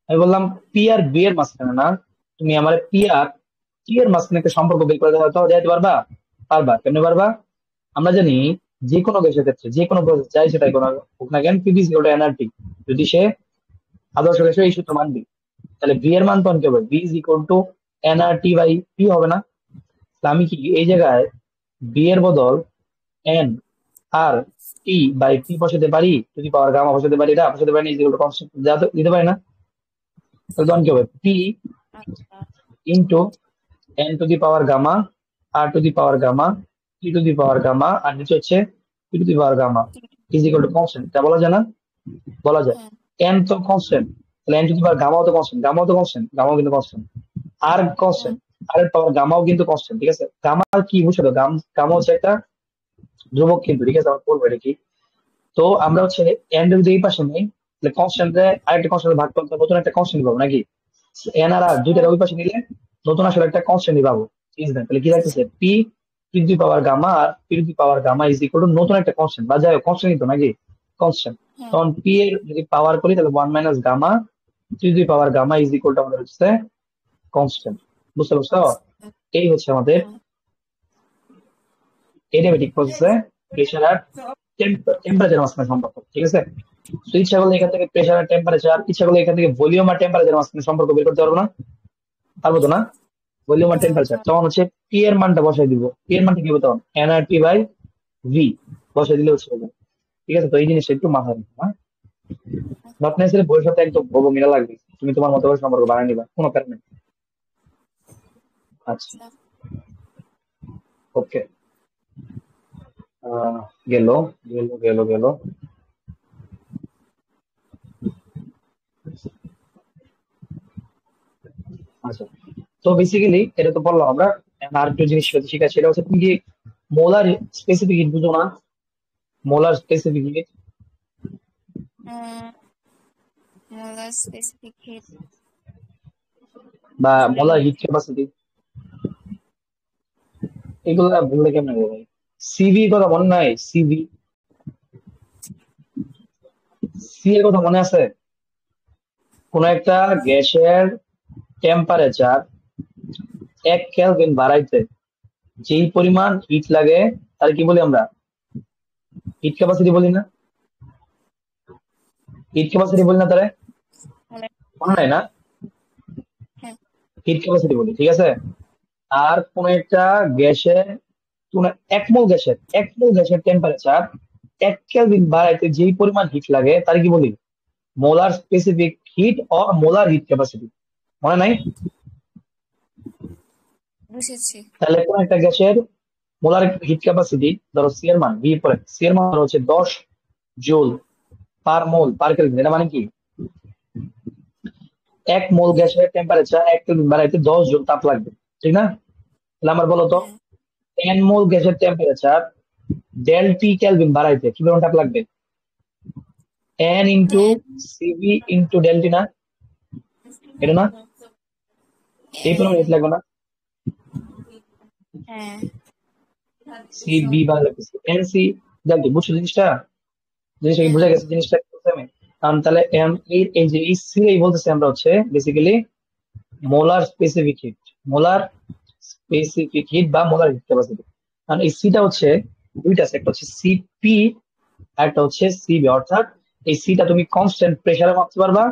আমি বললাম পি আর বি এর মাঝখানে না, তুমি আমার পি আর টি এর মাঝখানে একটা সম্পর্ক বের করে দেওয়া যাইতে পারবা? পারবা, কেমনে পারবা? আমরা জানি যে কোনো গ্যাসের ক্ষেত্রে যে কোনো প্রসেস চাই সেটাই কোনো হোক না কেন, পিভি ইকুয়াল টু এনআরটি, যদি সে আদর্শ গ্যাসে এই সূত্র মানবি, তাহলে ভি এর মান তখন কি হবে, V is equal to NRT by P হবে না? তাহলে আমি কি এই জায়গায় বি এর বদল N R T by P বসাতে পারি, যদি পাওয়ার গামা বসাতে পারি, এটা বসাতে পারি, ইজ ইকুয়াল টু কনস্ট্যান্ট যা দিতে পারি না? তাহলে তখন কি হবে, পি আচ্ছা into N to the power gamma, R to the power gamma, T to the power gamma, আর নিচে হচ্ছে P to the power gamma, is equal to constant, এটা বলা যায় না? বলা যায়। হ্যাঁ এন তো কনস্ট্যান্ট, তাহলে এন টু দি পাওয়ার গামাও তো কনস্ট্যান্ট, গামাও তো কনস্ট্যান্ট, গামাও কিন্তু কনস্ট্যান্ট। আর হ্যাঁ কনস্ট্যান্ট, আর এর পাওয়ার গামাও কিন্তু কনস্ট্যান্ট, ঠিক আছে? গামা কি বুঝছো তো, গামা হচ্ছে একটা ধ্রুবক কিন্তু, ঠিক আছে? আমরা বলবো এটা কি। তো আমরা হচ্ছে এন যদি এই পাশে নেই, তাহলে কনস্ট্যান্টে আরেকটা কনস্ট্যান্ট ভাগ করতে নতুন একটা কনস্ট্যান্ট পাবো নাকি? এন আর আর দুইটার হ্যাঁ ওই পাশে নিলে নতুন আসলে একটা কনস্ট্যান্ট পাবো, ঠিক আছে? তাহলে কি থাকতেছে, P to the power gamma আর P to the power gamma is equal to নতুন একটা কনস্ট্যান্ট, বা যাই হোক কনস্ট্যান্ট তো নাকি, কনস্ট্যান্ট। হ্যাঁ তখন পি এর যদি পাওয়ার করি তাহলে one minus gamma to the power gamma is equal to আমাদের হচ্ছে কনস্ট্যান্ট। বুঝতে পারছো? constant, এই হচ্ছে আমাদের হ্যাঁ এডিয়াবেটিক প্রসেসে প্রেশার আর টেম্পারেচার মাঝখানে সম্পর্ক, ঠিক আছে? তো ইচ্ছা করলে এখান থেকে প্রেশার আর টেম্পারেচার, ইচ্ছা করলে এখান থেকে ভলিউম আর টেম্পারেচার মাঝখানে সম্পর্ক বের করতে পারবো না? পারবো তো না? ভলিউম আর না টেম্পারেচার, তখন হচ্ছে পি এর মানটা বসাই দিব, পি এর মানটা কি হবে তখন, এনআরটি বাই ভি বসাই দিলে হচ্ছে হবে। ঠিক আছে, তো এই জিনিসটা একটু মাথায় রাখো, হ্যাঁ? নটনেসের বইয়ের সাথে একদম ভবো মিলা লাগবে, তুমি তোমার মতো করে সম্পর্ক বানিয়ে নিবা, কোনো কারণে। আচ্ছা, আচ্ছা ওকে। আহ গেল গেল গেল গেল। আচ্ছা, তো বেসিক্যালি এটা তো বললাম আমরা। এখন আর একটা জিনিস শিখা, সেটা হচ্ছে তুমি কি মোলার স্পেসিফিক হিট বুঝো না? Molar specific hit molar specific hit বা জানি মোলার না। হিট ক্যাপাসিটি, এগুলো বললে কেমন হবে ভাই? সিভি কথা মনে নাই? সিভি, সি এর কথা মনে আছে? কোন একটা গ্যাসের টেম্পারেচার 1 কেলভিন বাড়াইতে যেই পরিমাণ হিট লাগে তার কি বলি আমরা, হিট ক্যাপাসিটি বলি না? হিট ক্যাপাসিটি বলি না তারে? তাহলে মনে নাই না? হ্যাঁ হিট ক্যাপাসিটি বলি, ঠিক আছে? আর কোন একটা গ্যাসের, কোন এক মোল গ্যাসের টেম্পারেচার 1 কেলভিন বাড়াইতে যেই পরিমাণ হিট লাগে তার কি বলি, molar specific hit or molar hit capacity. মনে নাই? বুঝেছি। তাহলে কোন একটা গ্যাসের মোলার হিট ক্যাপাসিটি, ধরো সি এর মান, বি পরে সি এর মান ধরো হচ্ছে 10 জুল পার মোল পার কেলভিন, এটা মানে কি, এক মোল গ্যাসের টেম্পারেচার 1 কেলভিন বাড়াইতে 10 জুল তাপ লাগবে, ঠিক না? তাহলে আমার বলো তো হ্যাঁ 10 মোল গ্যাসের টেম্পারেচার ডেল টি কেলভিন বাড়াইতে কি পরিমাণ তাপ লাগবে? n into 10 C V into del T না, এটা না? এই পরিমাণ হিট লাগবে না? হ্যাঁ সিবি বাড়াইলে এন সি ডেল টি, বুঝছো জিনিসটা? জিনিসটা কি হ্যাঁ বোঝা গেছে? জিনিসটা কি বলতে আমি? কারণ তাহলে এম এই যে এই সি এই বলতেছি আমরা হচ্ছে basically molar specific hit, molar specific hit বা মোলার হিট ক্যাপাসিটি। কারণ এই সিটা হচ্ছে দুইটা আছে, একটা হচ্ছে সিপি আর একটা হচ্ছে সিবি। অর্থাৎ এই সিটা তুমি কনস্ট্যান্ট প্রেসারে মাপতে পারবা,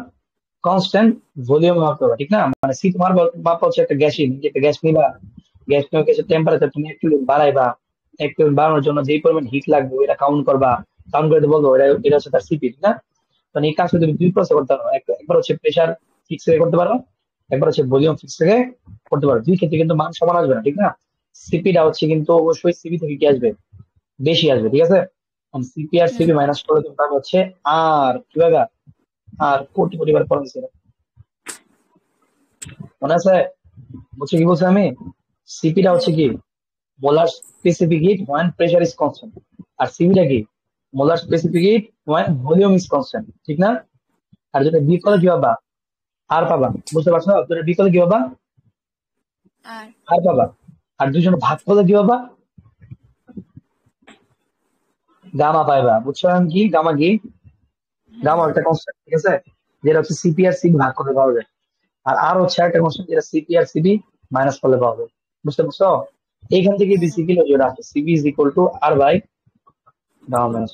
কনস্ট্যান্ট ভলিউমে মাপতে পারবা, ঠিক না? মানে সি তোমার মাপা হচ্ছে একটা গ্যাসই, একটা গ্যাস নিবা, গ্যাস নিয়ে গ্যাসের টেম্পারেচার তুমি একটু বাড়াইবা, একটু বাড়ানোর জন্য যে পরিমাণ হিট লাগবে এটা কাউন্ট করবা, কাউন্ট করে বলবো এটা এটা হচ্ছে তার সিপি, ঠিক না? মানে এই কাজটা তুমি দুই প্রসেস করতে পারো, একবার হচ্ছে প্রেসার ফিক্স রেখে করতে পারো, একবার হচ্ছে ভলিউম ফিক্স রেখে করতে পারো। দুই ক্ষেত্রে কিন্তু মান সমান আসবে না, ঠিক না? সিপিটা হচ্ছে কিন্তু অবশ্যই সিবি থেকে কি আসবে? বেশি আসবে, ঠিক আছে? সিপি আর হুম সিবি মাইনাস করলে তুমি পাবে হচ্ছে আর কি পাবা? আর কোটি কোটি বার পড়া হয়েছে, মনে আছে? বুঝছো কি বলছি আমি? সিপিটা হচ্ছে হ্যাঁ কি molar specific heat when pressure is constant, আর সিবিটা কি molar specific heat when volume is constant, ঠিক না? আর যেটা বিকলে হুম কি পাবা? আর পাবা, বুঝতে পারছো? যেটা বিকলে কি পাবা? আর আর পাবা। আর দুজনে ভাগ করলে কি পাবা? গামা পাইবা, বুঝছো? আমি কি গামা কি? গামা হ্যাঁ একটা কনস্ট্যান্ট, ঠিক আছে? যেটা হচ্ছে সিপি আর সিবি ভাগ করলে পাওয়া যায়। আর হচ্ছে একটা কনস্ট্যান্ট যেটা সিপি আর সিবি মাইনাস করলে পাওয়া যায়, বুঝতে পারছো? এইখান থেকে হ্যাঁ বেসিক্যালি যেটা আছে CV is equal to R by gamma minus.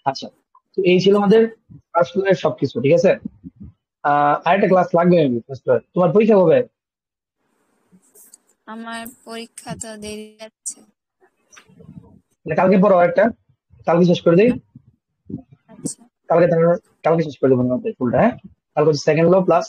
আচ্ছা, তো এই ছিল আমাদের ফার্স্ট ইয়ারের সবকিছু, ঠিক আছে? আরেকটা ক্লাস লাগবে মেবি ফার্স্ট ইয়ার। তোমার পরীক্ষা কবে? আমার পরীক্ষা তো দেরি যাচ্ছে। মানে কালকে পড়ো একটা, কালকে শেষ করে দিই। আচ্ছা কালকে তাহলে কালকে শেষ করে দেবো আমাদের ফুলটা, হ্যাঁ? কালকে হচ্ছে সেকেন্ড লো প্লাস